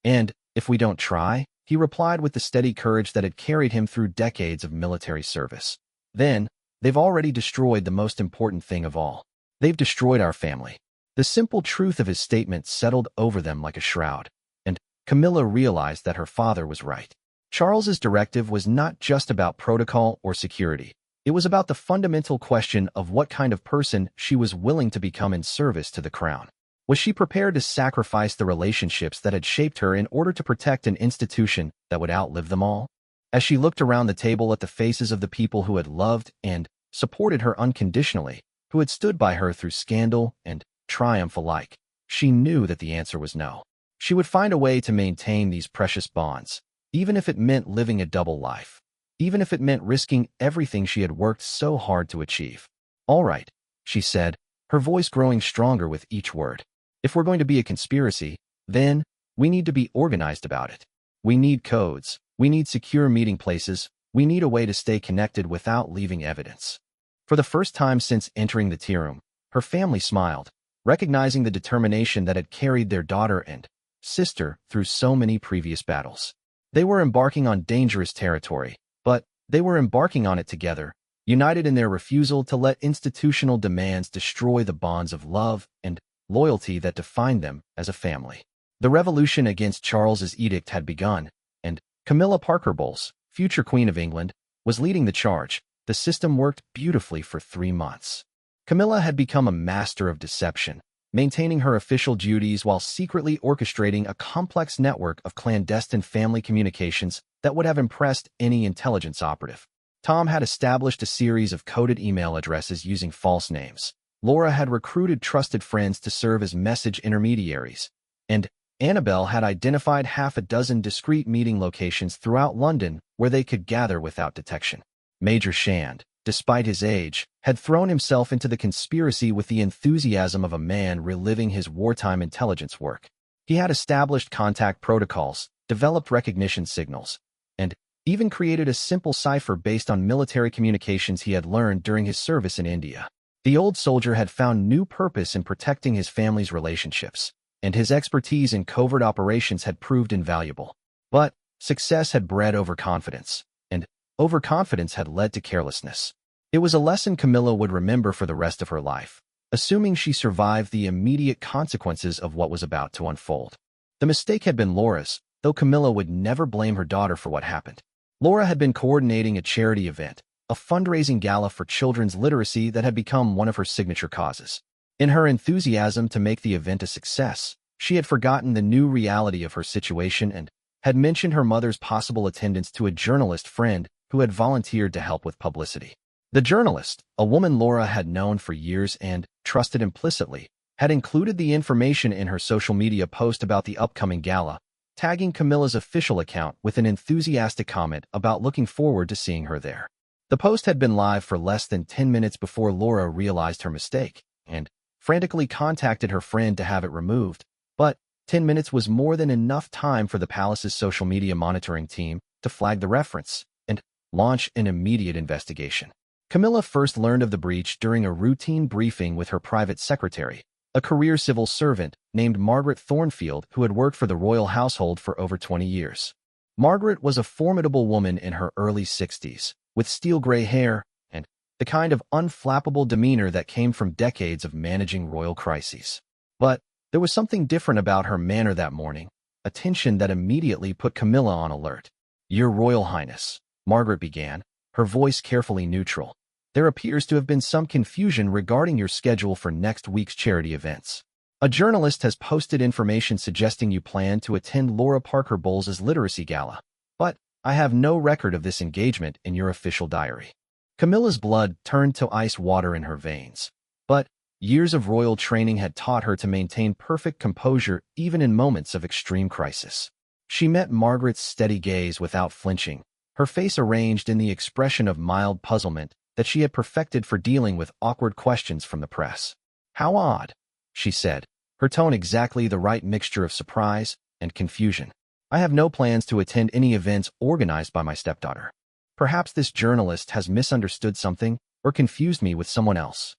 "And if we don't try," he replied with the steady courage that had carried him through decades of military service, "then they've already destroyed the most important thing of all. They've destroyed our family." The simple truth of his statement settled over them like a shroud, and Camilla realized that her father was right. Charles's directive was not just about protocol or security. It was about the fundamental question of what kind of person she was willing to become in service to the crown. Was she prepared to sacrifice the relationships that had shaped her in order to protect an institution that would outlive them all? As she looked around the table at the faces of the people who had loved and supported her unconditionally, who had stood by her through scandal and triumph alike, she knew that the answer was no. She would find a way to maintain these precious bonds, even if it meant living a double life, even if it meant risking everything she had worked so hard to achieve. "All right," she said, her voice growing stronger with each word. "If we're going to be a conspiracy, then we need to be organized about it. We need codes, we need secure meeting places, we need a way to stay connected without leaving evidence." For the first time since entering the tea room, her family smiled, recognizing the determination that had carried their daughter and sister through so many previous battles. They were embarking on dangerous territory, but they were embarking on it together, united in their refusal to let institutional demands destroy the bonds of love and loyalty that defined them as a family. The revolution against Charles's edict had begun, and Camilla Parker Bowles, future Queen of England, was leading the charge. The system worked beautifully for 3 months. Camilla had become a master of deception, maintaining her official duties while secretly orchestrating a complex network of clandestine family communications that would have impressed any intelligence operative. Tom had established a series of coded email addresses using false names. Laura had recruited trusted friends to serve as message intermediaries, and Annabelle had identified half a dozen discreet meeting locations throughout London where they could gather without detection. Major Shand, despite his age, had thrown himself into the conspiracy with the enthusiasm of a man reliving his wartime intelligence work. He had established contact protocols, developed recognition signals, and even created a simple cipher based on military communications he had learned during his service in India. The old soldier had found new purpose in protecting his family's relationships, and his expertise in covert operations had proved invaluable. But success had bred overconfidence, and overconfidence had led to carelessness. It was a lesson Camilla would remember for the rest of her life, assuming she survived the immediate consequences of what was about to unfold. The mistake had been Laura's, though Camilla would never blame her daughter for what happened. Laura had been coordinating a charity event, a fundraising gala for children's literacy that had become one of her signature causes. In her enthusiasm to make the event a success, she had forgotten the new reality of her situation and had mentioned her mother's possible attendance to a journalist friend who had volunteered to help with publicity. The journalist, a woman Laura had known for years and trusted implicitly, had included the information in her social media post about the upcoming gala, tagging Camilla's official account with an enthusiastic comment about looking forward to seeing her there. The post had been live for less than 10 minutes before Laura realized her mistake and frantically contacted her friend to have it removed, but 10 minutes was more than enough time for the palace's social media monitoring team to flag the reference and launch an immediate investigation. Camilla first learned of the breach during a routine briefing with her private secretary, a career civil servant named Margaret Thornfield who had worked for the royal household for over 20 years. Margaret was a formidable woman in her early 60s, with steel-gray hair and the kind of unflappable demeanor that came from decades of managing royal crises. But there was something different about her manner that morning, a tension that immediately put Camilla on alert. "Your Royal Highness," Margaret began, her voice carefully neutral. "There appears to have been some confusion regarding your schedule for next week's charity events. A journalist has posted information suggesting you plan to attend Laura Parker Bowles' literacy gala, but I have no record of this engagement in your official diary." Camilla's blood turned to ice water in her veins, but years of royal training had taught her to maintain perfect composure even in moments of extreme crisis. She met Margaret's steady gaze without flinching, her face arranged in the expression of mild puzzlement that she had perfected for dealing with awkward questions from the press. "How odd," she said, her tone exactly the right mixture of surprise and confusion. "I have no plans to attend any events organized by my stepdaughter. Perhaps this journalist has misunderstood something or confused me with someone else."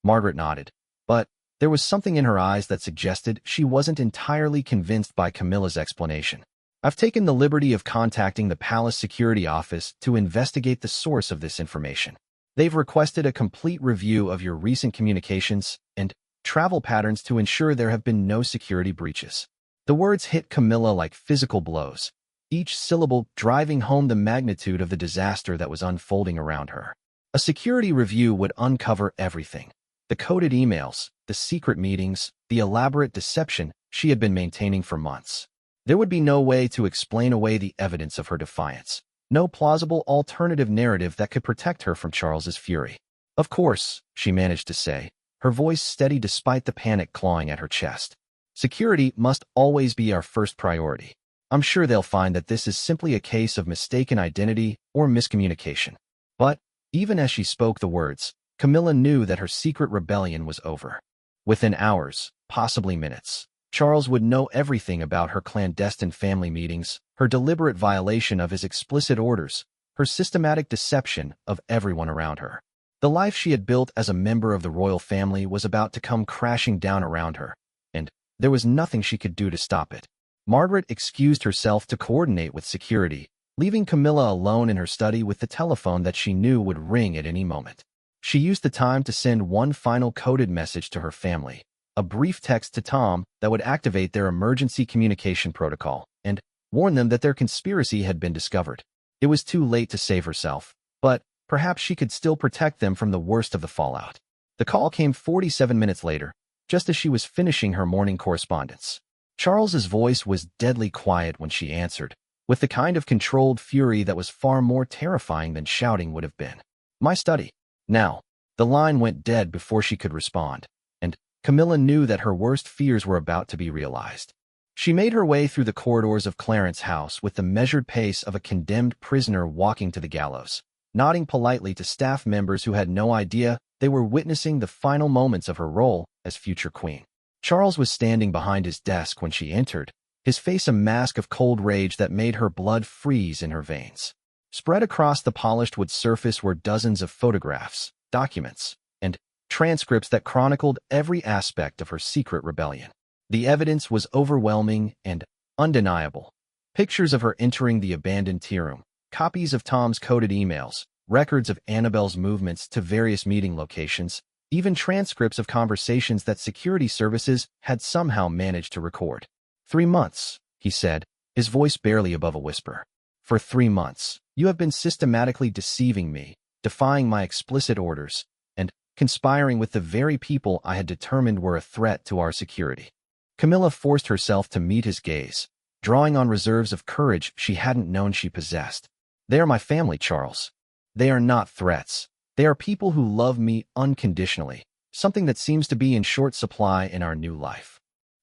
Margaret nodded, but there was something in her eyes that suggested she wasn't entirely convinced by Camilla's explanation. "I've taken the liberty of contacting the Palace Security Office to investigate the source of this information. They've requested a complete review of your recent communications and travel patterns to ensure there have been no security breaches." The words hit Camilla like physical blows, each syllable driving home the magnitude of the disaster that was unfolding around her. A security review would uncover everything: the coded emails, the secret meetings, the elaborate deception she had been maintaining for months. There would be no way to explain away the evidence of her defiance, no plausible alternative narrative that could protect her from Charles's fury. "Of course," she managed to say, her voice steady despite the panic clawing at her chest. "Security must always be our first priority. I'm sure they'll find that this is simply a case of mistaken identity or miscommunication." But even as she spoke the words, Camilla knew that her secret rebellion was over. Within hours, possibly minutes, Charles would know everything about her clandestine family meetings, her deliberate violation of his explicit orders, her systematic deception of everyone around her. The life she had built as a member of the royal family was about to come crashing down around her, and there was nothing she could do to stop it. Margaret excused herself to coordinate with security, leaving Camilla alone in her study with the telephone that she knew would ring at any moment. She used the time to send one final coded message to her family, a brief text to Tom that would activate their emergency communication protocol and warn them that their conspiracy had been discovered. It was too late to save herself, but perhaps she could still protect them from the worst of the fallout. The call came 47 minutes later, just as she was finishing her morning correspondence. Charles's voice was deadly quiet when she answered, with the kind of controlled fury that was far more terrifying than shouting would have been. "My study." Now, the line went dead before she could respond, and Camilla knew that her worst fears were about to be realized. She made her way through the corridors of Clarence's house with the measured pace of a condemned prisoner walking to the gallows, nodding politely to staff members who had no idea they were witnessing the final moments of her role as future queen. Charles was standing behind his desk when she entered, his face a mask of cold rage that made her blood freeze in her veins. Spread across the polished wood surface were dozens of photographs, documents, and transcripts that chronicled every aspect of her secret rebellion. The evidence was overwhelming and undeniable. Pictures of her entering the abandoned tea room, copies of Tom's coded emails, records of Annabelle's movements to various meeting locations, even transcripts of conversations that security services had somehow managed to record. 3 months, he said, his voice barely above a whisper. For 3 months, you have been systematically deceiving me, defying my explicit orders, and conspiring with the very people I had determined were a threat to our security. Camilla forced herself to meet his gaze, drawing on reserves of courage she hadn't known she possessed. They are my family, Charles. They are not threats. They are people who love me unconditionally, something that seems to be in short supply in our new life.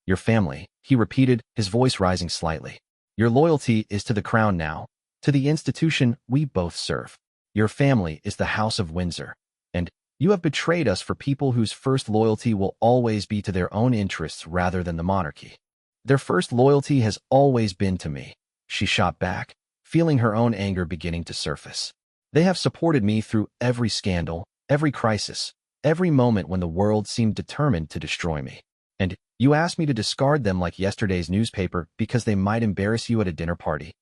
Your family, he repeated, his voice rising slightly. Your loyalty is to the crown now, to the institution we both serve. Your family is the House of Windsor, and you have betrayed us for people whose first loyalty will always be to their own interests rather than the monarchy. Their first loyalty has always been to me, she shot back, feeling her own anger beginning to surface. They have supported me through every scandal, every crisis, every moment when the world seemed determined to destroy me. And you asked me to discard them like yesterday's newspaper because they might embarrass you at a dinner party.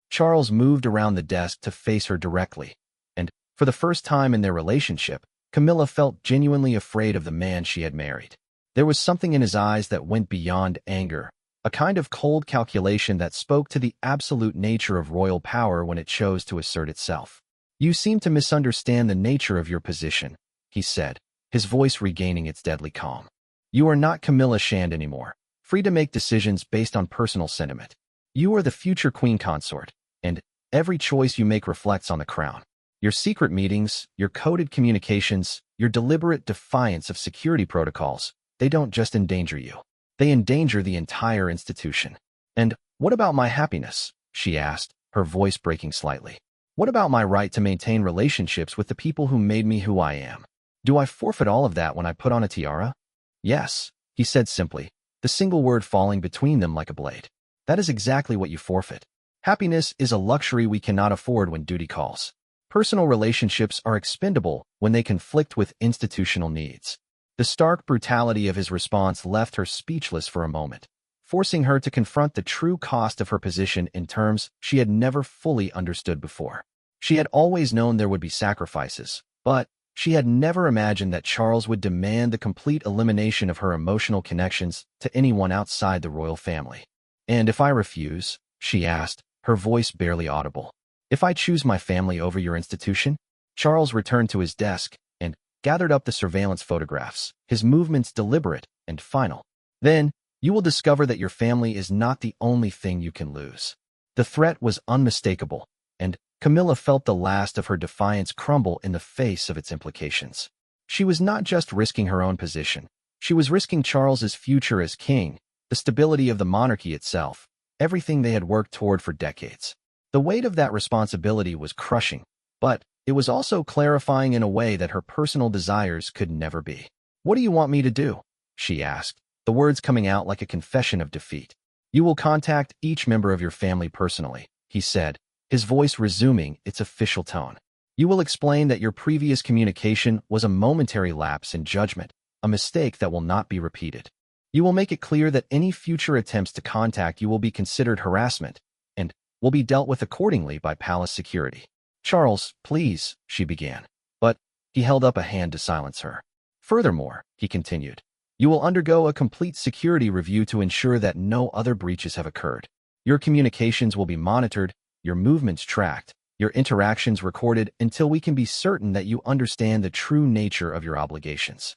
Charles moved around the desk to face her directly, and for the first time in their relationship, Camilla felt genuinely afraid of the man she had married. There was something in his eyes that went beyond anger, a kind of cold calculation that spoke to the absolute nature of royal power when it chose to assert itself. You seem to misunderstand the nature of your position, he said, his voice regaining its deadly calm. You are not Camilla Shand anymore, free to make decisions based on personal sentiment. You are the future queen consort, and every choice you make reflects on the crown. Your secret meetings, your coded communications, your deliberate defiance of security protocols, they don't just endanger you. They endanger the entire institution. And what about my happiness? She asked, her voice breaking slightly. What about my right to maintain relationships with the people who made me who I am? Do I forfeit all of that when I put on a tiara? Yes, he said simply, the single word falling between them like a blade. That is exactly what you forfeit. Happiness is a luxury we cannot afford when duty calls. Personal relationships are expendable when they conflict with institutional needs. The stark brutality of his response left her speechless for a moment, forcing her to confront the true cost of her position in terms she had never fully understood before. She had always known there would be sacrifices, but she had never imagined that Charles would demand the complete elimination of her emotional connections to anyone outside the royal family. And if I refuse, she asked, her voice barely audible. If I choose my family over your institution? Charles returned to his desk and gathered up the surveillance photographs, his movements deliberate and final. Then, you will discover that your family is not the only thing you can lose. The threat was unmistakable, and Camilla felt the last of her defiance crumble in the face of its implications. She was not just risking her own position. She was risking Charles's future as king, the stability of the monarchy itself, everything they had worked toward for decades. The weight of that responsibility was crushing, but it was also clarifying in a way that her personal desires could never be. What do you want me to do? She asked, the words coming out like a confession of defeat. You will contact each member of your family personally, he said, his voice resuming its official tone. You will explain that your previous communication was a momentary lapse in judgment, a mistake that will not be repeated. You will make it clear that any future attempts to contact you will be considered harassment and will be dealt with accordingly by palace security. Charles, please, she began, but he held up a hand to silence her. Furthermore, he continued, you will undergo a complete security review to ensure that no other breaches have occurred. Your communications will be monitored, your movements tracked, your interactions recorded until we can be certain that you understand the true nature of your obligations.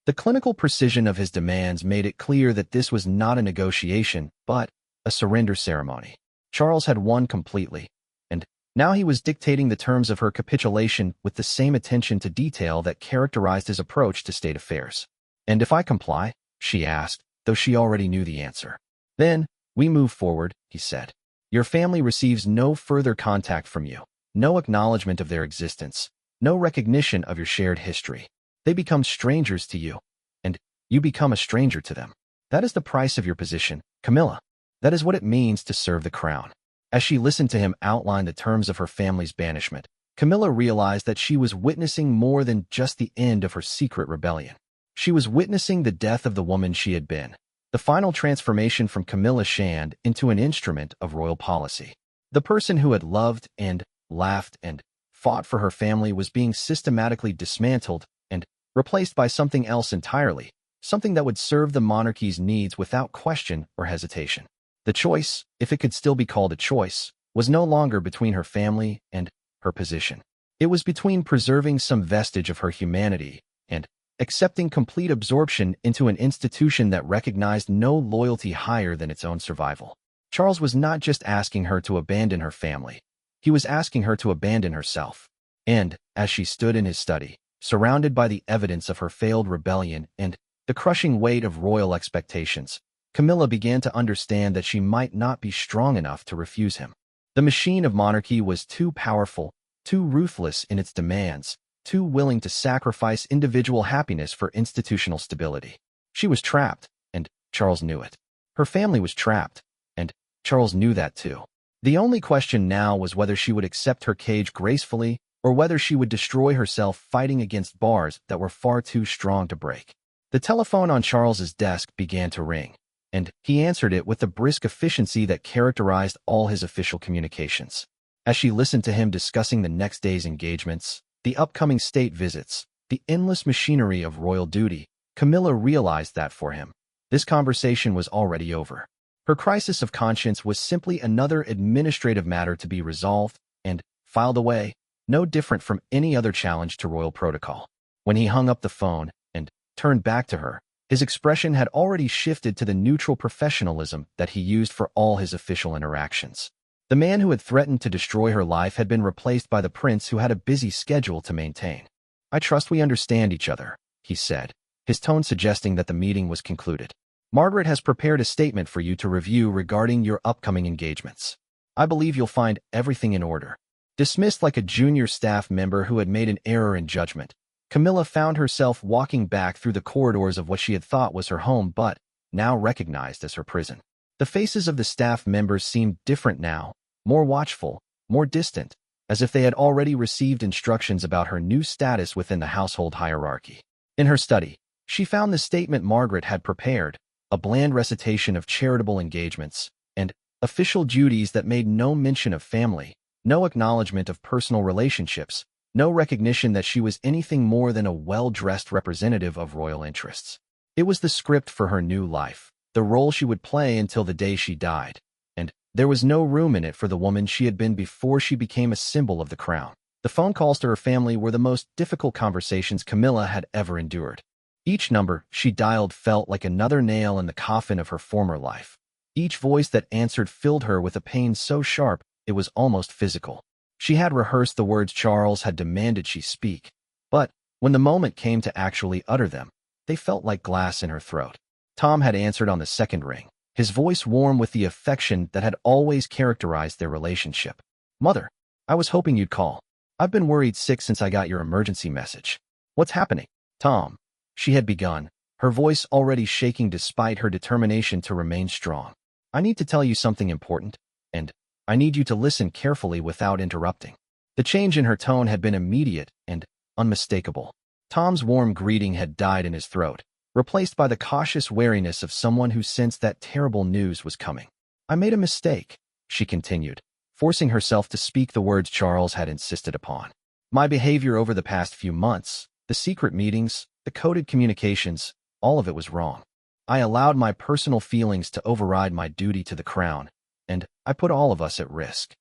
The clinical precision of his demands made it clear that this was not a negotiation, but a surrender ceremony. Charles had won completely, and now he was dictating the terms of her capitulation with the same attention to detail that characterized his approach to state affairs. And if I comply? She asked, though she already knew the answer. Then, we move forward, he said. Your family receives no further contact from you, no acknowledgement of their existence, no recognition of your shared history. They become strangers to you, and you become a stranger to them. That is the price of your position, Camilla. That is what it means to serve the crown. As she listened to him outline the terms of her family's banishment, Camilla realized that she was witnessing more than just the end of her secret rebellion. She was witnessing the death of the woman she had been, the final transformation from Camilla Shand into an instrument of royal policy. The person who had loved and laughed and fought for her family was being systematically dismantled and replaced by something else entirely, something that would serve the monarchy's needs without question or hesitation. The choice, if it could still be called a choice, was no longer between her family and her position. It was between preserving some vestige of her humanity and accepting complete absorption into an institution that recognized no loyalty higher than its own survival. Charles was not just asking her to abandon her family. He was asking her to abandon herself. And, as she stood in his study, surrounded by the evidence of her failed rebellion and the crushing weight of royal expectations, Camilla began to understand that she might not be strong enough to refuse him. The machine of monarchy was too powerful, too ruthless in its demands, too willing to sacrifice individual happiness for institutional stability. She was trapped, and Charles knew it. Her family was trapped, and Charles knew that too. The only question now was whether she would accept her cage gracefully or whether she would destroy herself fighting against bars that were far too strong to break. The telephone on Charles's desk began to ring, and he answered it with the brisk efficiency that characterized all his official communications. As she listened to him discussing the next day's engagements, the upcoming state visits, the endless machinery of royal duty, Camilla realized that for him, this conversation was already over. Her crisis of conscience was simply another administrative matter to be resolved and filed away, no different from any other challenge to royal protocol. When he hung up the phone and turned back to her, his expression had already shifted to the neutral professionalism that he used for all his official interactions. The man who had threatened to destroy her life had been replaced by the prince who had a busy schedule to maintain. "I trust we understand each other," he said, his tone suggesting that the meeting was concluded. "Margaret has prepared a statement for you to review regarding your upcoming engagements. I believe you'll find everything in order." Dismissed like a junior staff member who had made an error in judgment, Camilla found herself walking back through the corridors of what she had thought was her home but now recognized as her prison. The faces of the staff members seemed different now, more watchful, more distant, as if they had already received instructions about her new status within the household hierarchy. In her study, she found the statement Margaret had prepared, a bland recitation of charitable engagements and official duties that made no mention of family, no acknowledgement of personal relationships, no recognition that she was anything more than a well-dressed representative of royal interests. It was the script for her new life, the role she would play until the day she died, and there was no room in it for the woman she had been before she became a symbol of the crown. The phone calls to her family were the most difficult conversations Camilla had ever endured. Each number she dialed felt like another nail in the coffin of her former life. Each voice that answered filled her with a pain so sharp it was almost physical. She had rehearsed the words Charles had demanded she speak, but when the moment came to actually utter them, they felt like glass in her throat. Tom had answered on the second ring, his voice warm with the affection that had always characterized their relationship. "Mother, I was hoping you'd call. I've been worried sick since I got your emergency message. What's happening?" "Tom," she had begun, her voice already shaking despite her determination to remain strong. "I need to tell you something important, and I need you to listen carefully without interrupting." The change in her tone had been immediate and unmistakable. Tom's warm greeting had died in his throat, replaced by the cautious wariness of someone who sensed that terrible news was coming. "I made a mistake," she continued, forcing herself to speak the words Charles had insisted upon. "My behavior over the past few months, the secret meetings, the coded communications, all of it was wrong. I allowed my personal feelings to override my duty to the crown, and I put all of us at risk."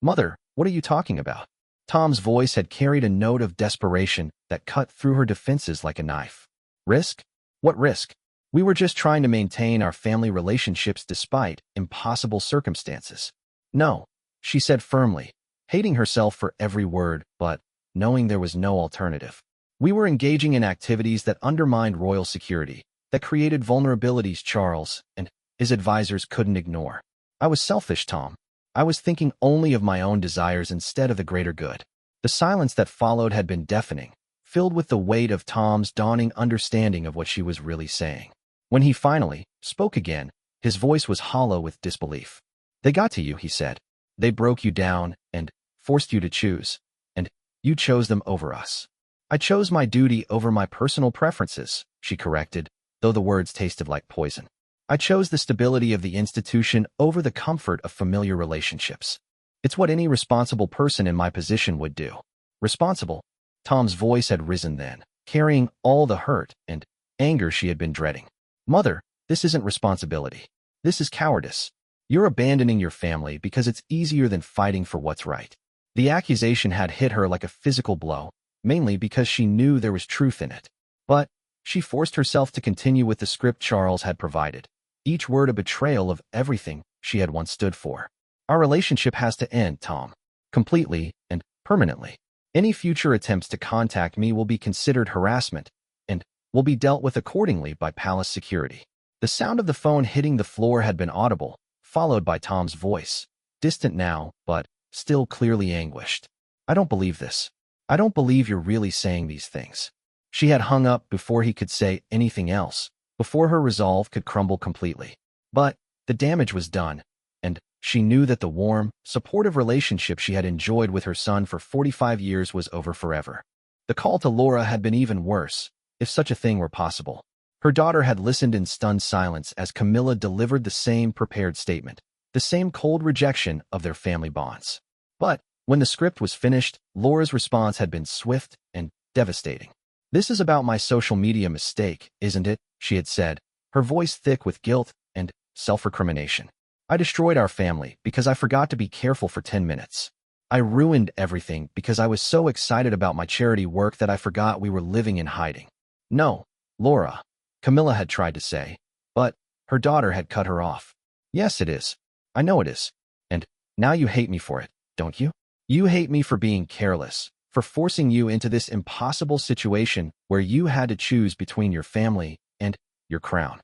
"Mother, what are you talking about?" Tom's voice had carried a note of desperation that cut through her defenses like a knife. "Risk? What risk? We were just trying to maintain our family relationships despite impossible circumstances." "No," she said firmly, hating herself for every word, but knowing there was no alternative. "We were engaging in activities that undermined royal security, that created vulnerabilities Charles and his advisors couldn't ignore. I was selfish, Tom. I was thinking only of my own desires instead of the greater good." The silence that followed had been deafening, filled with the weight of Tom's dawning understanding of what she was really saying. When he finally spoke again, his voice was hollow with disbelief. "They got to you," he said. "They broke you down and forced you to choose, and you chose them over us." "I chose my duty over my personal preferences," she corrected, though the words tasted like poison. "I chose the stability of the institution over the comfort of familiar relationships. It's what any responsible person in my position would do." Responsible? Tom's voice had risen then, carrying all the hurt and anger she had been dreading. Mother, this isn't responsibility. This is cowardice. You're abandoning your family because it's easier than fighting for what's right. The accusation had hit her like a physical blow, mainly because she knew there was truth in it. But she forced herself to continue with the script Charles had provided, each word a betrayal of everything she had once stood for. Our relationship has to end, Tom. Completely and permanently. Any future attempts to contact me will be considered harassment and will be dealt with accordingly by palace security. The sound of the phone hitting the floor had been audible, followed by Tom's voice, distant now, but still clearly anguished. I don't believe this. I don't believe you're really saying these things. She had hung up before he could say anything else, before her resolve could crumble completely. But the damage was done, and she knew that the warm, supportive relationship she had enjoyed with her son for 45 years was over forever. The call to Laura had been even worse, if such a thing were possible. Her daughter had listened in stunned silence as Camilla delivered the same prepared statement, the same cold rejection of their family bonds. But when the script was finished, Laura's response had been swift and devastating. "This is about my social media mistake, isn't it?" she had said, her voice thick with guilt and self-recrimination. "I destroyed our family because I forgot to be careful for 10 minutes. I ruined everything because I was so excited about my charity work that I forgot we were living in hiding." "No, Laura," Camilla had tried to say, but her daughter had cut her off. "Yes, it is. I know it is. And now you hate me for it, don't you? You hate me for being careless, for forcing you into this impossible situation where you had to choose between your family and your crown."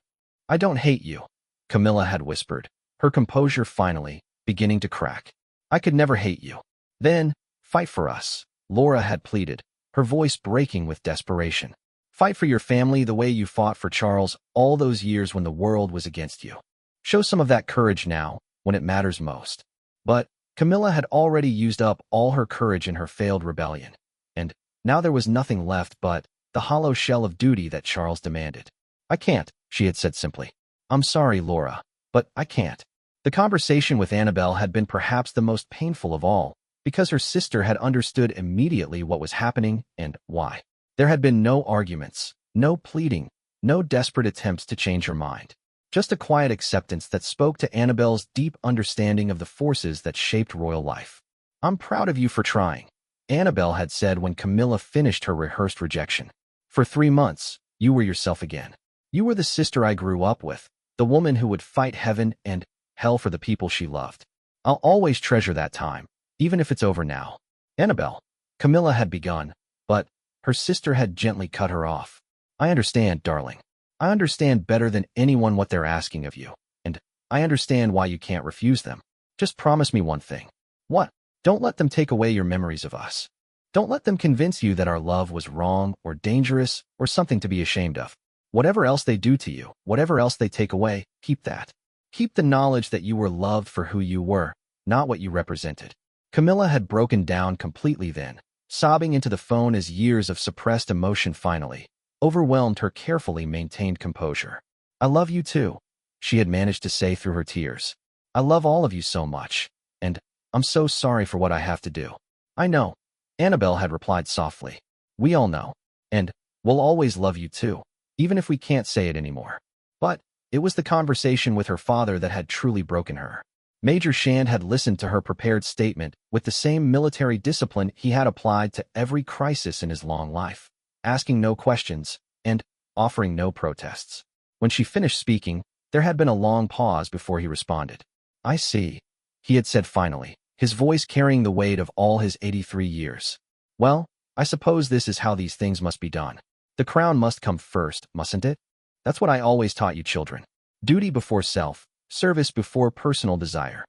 "I don't hate you," Camilla had whispered, her composure finally beginning to crack. "I could never hate you." "Then, fight for us," Laura had pleaded, her voice breaking with desperation. "Fight for your family the way you fought for Charles all those years when the world was against you. Show some of that courage now, when it matters most." But Camilla had already used up all her courage in her failed rebellion, and now there was nothing left but the hollow shell of duty that Charles demanded. "I can't," she had said simply. "I'm sorry, Laura, but I can't." The conversation with Annabelle had been perhaps the most painful of all, because her sister had understood immediately what was happening and why. There had been no arguments, no pleading, no desperate attempts to change her mind. Just a quiet acceptance that spoke to Annabelle's deep understanding of the forces that shaped royal life. "I'm proud of you for trying," Annabelle had said when Camilla finished her rehearsed rejection. "For 3 months, you were yourself again. You were the sister I grew up with, the woman who would fight heaven and hell for the people she loved. I'll always treasure that time, even if it's over now." "Annabelle," Camilla had begun, but her sister had gently cut her off. "I understand, darling. I understand better than anyone what they're asking of you, and I understand why you can't refuse them. Just promise me one thing." "What?" "Don't let them take away your memories of us. Don't let them convince you that our love was wrong or dangerous or something to be ashamed of. Whatever else they do to you, whatever else they take away, keep that. Keep the knowledge that you were loved for who you were, not what you represented." Camilla had broken down completely then, sobbing into the phone as years of suppressed emotion finally overwhelmed her carefully maintained composure. "I love you too," she had managed to say through her tears. "I love all of you so much, and I'm so sorry for what I have to do." "I know," Annabelle had replied softly. "We all know, and we'll always love you too, even if we can't say it anymore." But it was the conversation with her father that had truly broken her. Major Shand had listened to her prepared statement with the same military discipline he had applied to every crisis in his long life, asking no questions and offering no protests. When she finished speaking, there had been a long pause before he responded. "I see," he had said finally, his voice carrying the weight of all his 83 years. "Well, I suppose this is how these things must be done. The crown must come first, mustn't it? That's what I always taught you children. Duty before self, service before personal desire."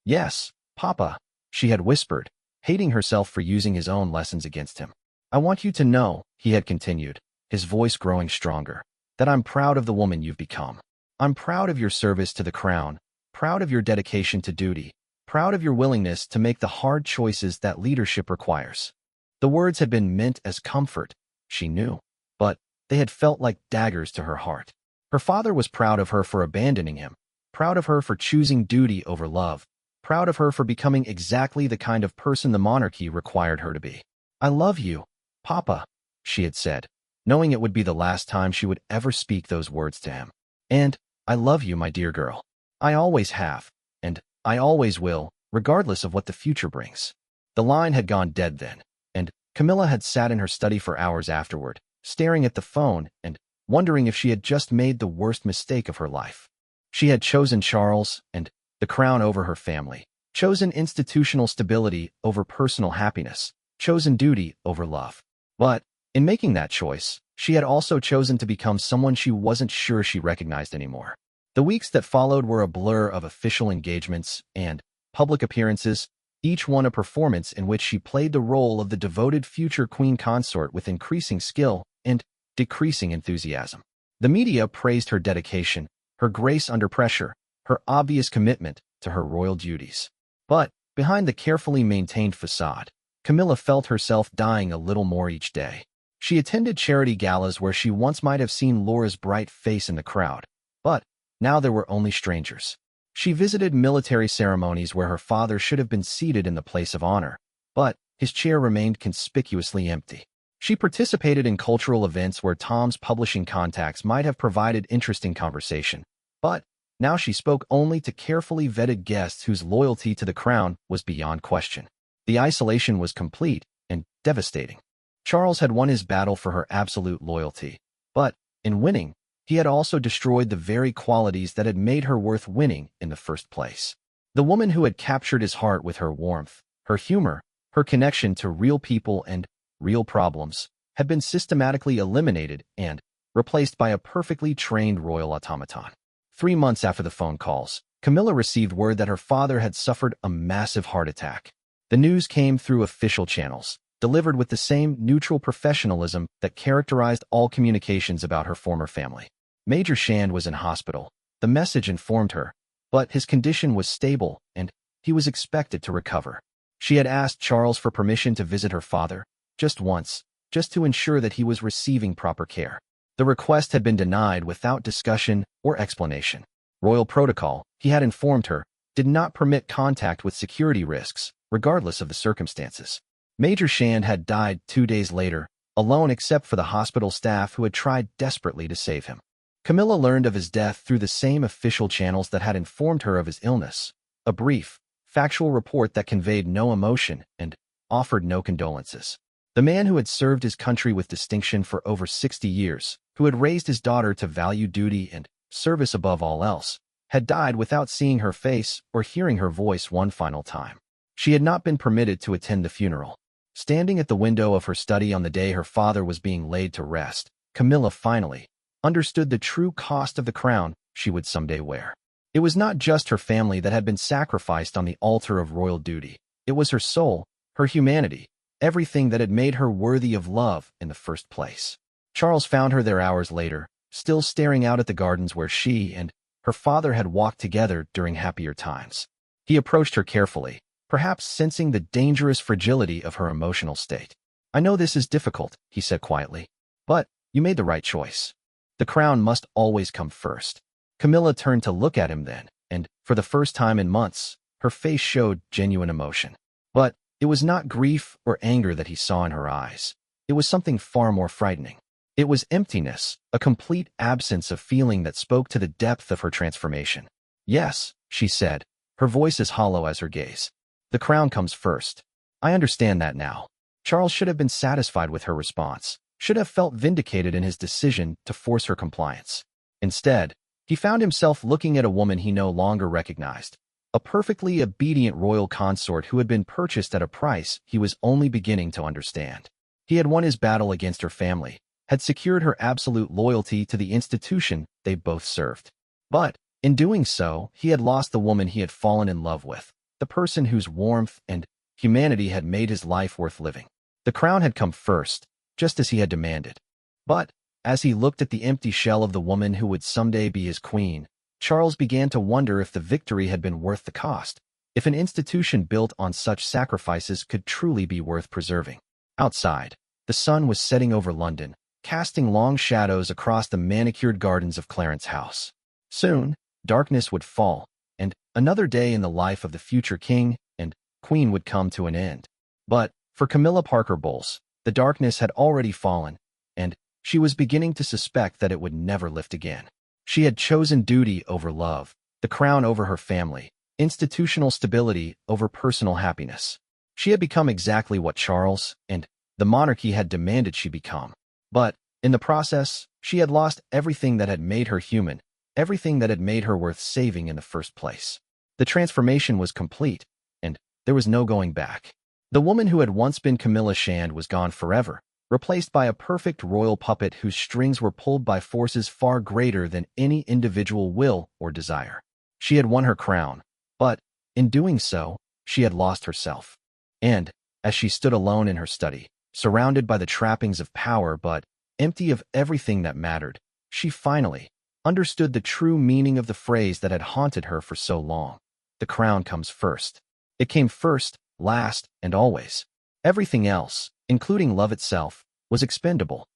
"Yes, Papa," she had whispered, hating herself for using his own lessons against him. "I want you to know," he had continued, his voice growing stronger, "that I'm proud of the woman you've become. I'm proud of your service to the crown, proud of your dedication to duty, proud of your willingness to make the hard choices that leadership requires." The words had been meant as comfort, she knew, but they had felt like daggers to her heart. Her father was proud of her for abandoning him, proud of her for choosing duty over love, proud of her for becoming exactly the kind of person the monarchy required her to be. "I love you, Papa," she had said, knowing it would be the last time she would ever speak those words to him. "And I love you, my dear girl. I always have, and I always will, regardless of what the future brings." The line had gone dead then, and Camilla had sat in her study for hours afterward, staring at the phone and wondering if she had just made the worst mistake of her life. She had chosen Charles and the crown over her family, chosen institutional stability over personal happiness, chosen duty over love. But in making that choice, she had also chosen to become someone she wasn't sure she recognized anymore. The weeks that followed were a blur of official engagements and public appearances, each one a performance in which she played the role of the devoted future queen consort with increasing skill and decreasing enthusiasm. The media praised her dedication, her grace under pressure, her obvious commitment to her royal duties. But behind the carefully maintained facade, Camilla felt herself dying a little more each day. She attended charity galas where she once might have seen Laura's bright face in the crowd, but now there were only strangers. She visited military ceremonies where her father should have been seated in the place of honor, but his chair remained conspicuously empty. She participated in cultural events where Tom's publishing contacts might have provided interesting conversation, but now she spoke only to carefully vetted guests whose loyalty to the crown was beyond question. The isolation was complete and devastating. Charles had won his battle for her absolute loyalty, but in winning, he had also destroyed the very qualities that had made her worth winning in the first place. The woman who had captured his heart with her warmth, her humor, her connection to real people and real problems, had been systematically eliminated and replaced by a perfectly trained royal automaton. 3 months after the phone calls, Camilla received word that her father had suffered a massive heart attack. The news came through official channels, delivered with the same neutral professionalism that characterized all communications about her former family. Major Shand was in hospital, the message informed her, but his condition was stable and he was expected to recover. She had asked Charles for permission to visit her father, just once, just to ensure that he was receiving proper care. The request had been denied without discussion or explanation. Royal protocol, he had informed her, did not permit contact with security risks, regardless of the circumstances. Major Shand had died 2 days later, alone except for the hospital staff who had tried desperately to save him. Camilla learned of his death through the same official channels that had informed her of his illness, a brief, factual report that conveyed no emotion and offered no condolences. The man who had served his country with distinction for over 60 years, who had raised his daughter to value duty and service above all else, had died without seeing her face or hearing her voice one final time. She had not been permitted to attend the funeral. Standing at the window of her study on the day her father was being laid to rest, Camilla finally understood the true cost of the crown she would someday wear. It was not just her family that had been sacrificed on the altar of royal duty. It was her soul, her humanity, everything that had made her worthy of love in the first place. Charles found her there hours later, still staring out at the gardens where she and her father had walked together during happier times. He approached her carefully, perhaps sensing the dangerous fragility of her emotional state. "I know this is difficult," he said quietly, "but you made the right choice. The crown must always come first." Camilla turned to look at him then, and for the first time in months, her face showed genuine emotion. But it was not grief or anger that he saw in her eyes. It was something far more frightening. It was emptiness, a complete absence of feeling that spoke to the depth of her transformation. "Yes," she said, her voice as hollow as her gaze. "The crown comes first. I understand that now." Charles should have been satisfied with her response, should have felt vindicated in his decision to force her compliance. Instead, he found himself looking at a woman he no longer recognized, a perfectly obedient royal consort who had been purchased at a price he was only beginning to understand. He had won his battle against her family, had secured her absolute loyalty to the institution they both served. But in doing so, he had lost the woman he had fallen in love with, the person whose warmth and humanity had made his life worth living. The crown had come first, just as he had demanded. But as he looked at the empty shell of the woman who would someday be his queen, Charles began to wonder if the victory had been worth the cost, if an institution built on such sacrifices could truly be worth preserving. Outside, the sun was setting over London, casting long shadows across the manicured gardens of Clarence House. Soon, darkness would fall, and another day in the life of the future king and queen would come to an end. But For Camilla Parker Bowles, the darkness had already fallen, and she was beginning to suspect that it would never lift again. She had chosen duty over love, the crown over her family, institutional stability over personal happiness. She had become exactly what Charles and the monarchy had demanded she become. But, in the process, she had lost everything that had made her human, everything that had made her worth saving in the first place. The transformation was complete, and there was no going back. The woman who had once been Camilla Shand was gone forever, replaced by a perfect royal puppet whose strings were pulled by forces far greater than any individual will or desire. She had won her crown, but, in doing so, she had lost herself. And, as she stood alone in her study, surrounded by the trappings of power but empty of everything that mattered, she finally understood the true meaning of the phrase that had haunted her for so long. The crown comes first. It came first, last, and always. Everything else, including love itself, was expendable.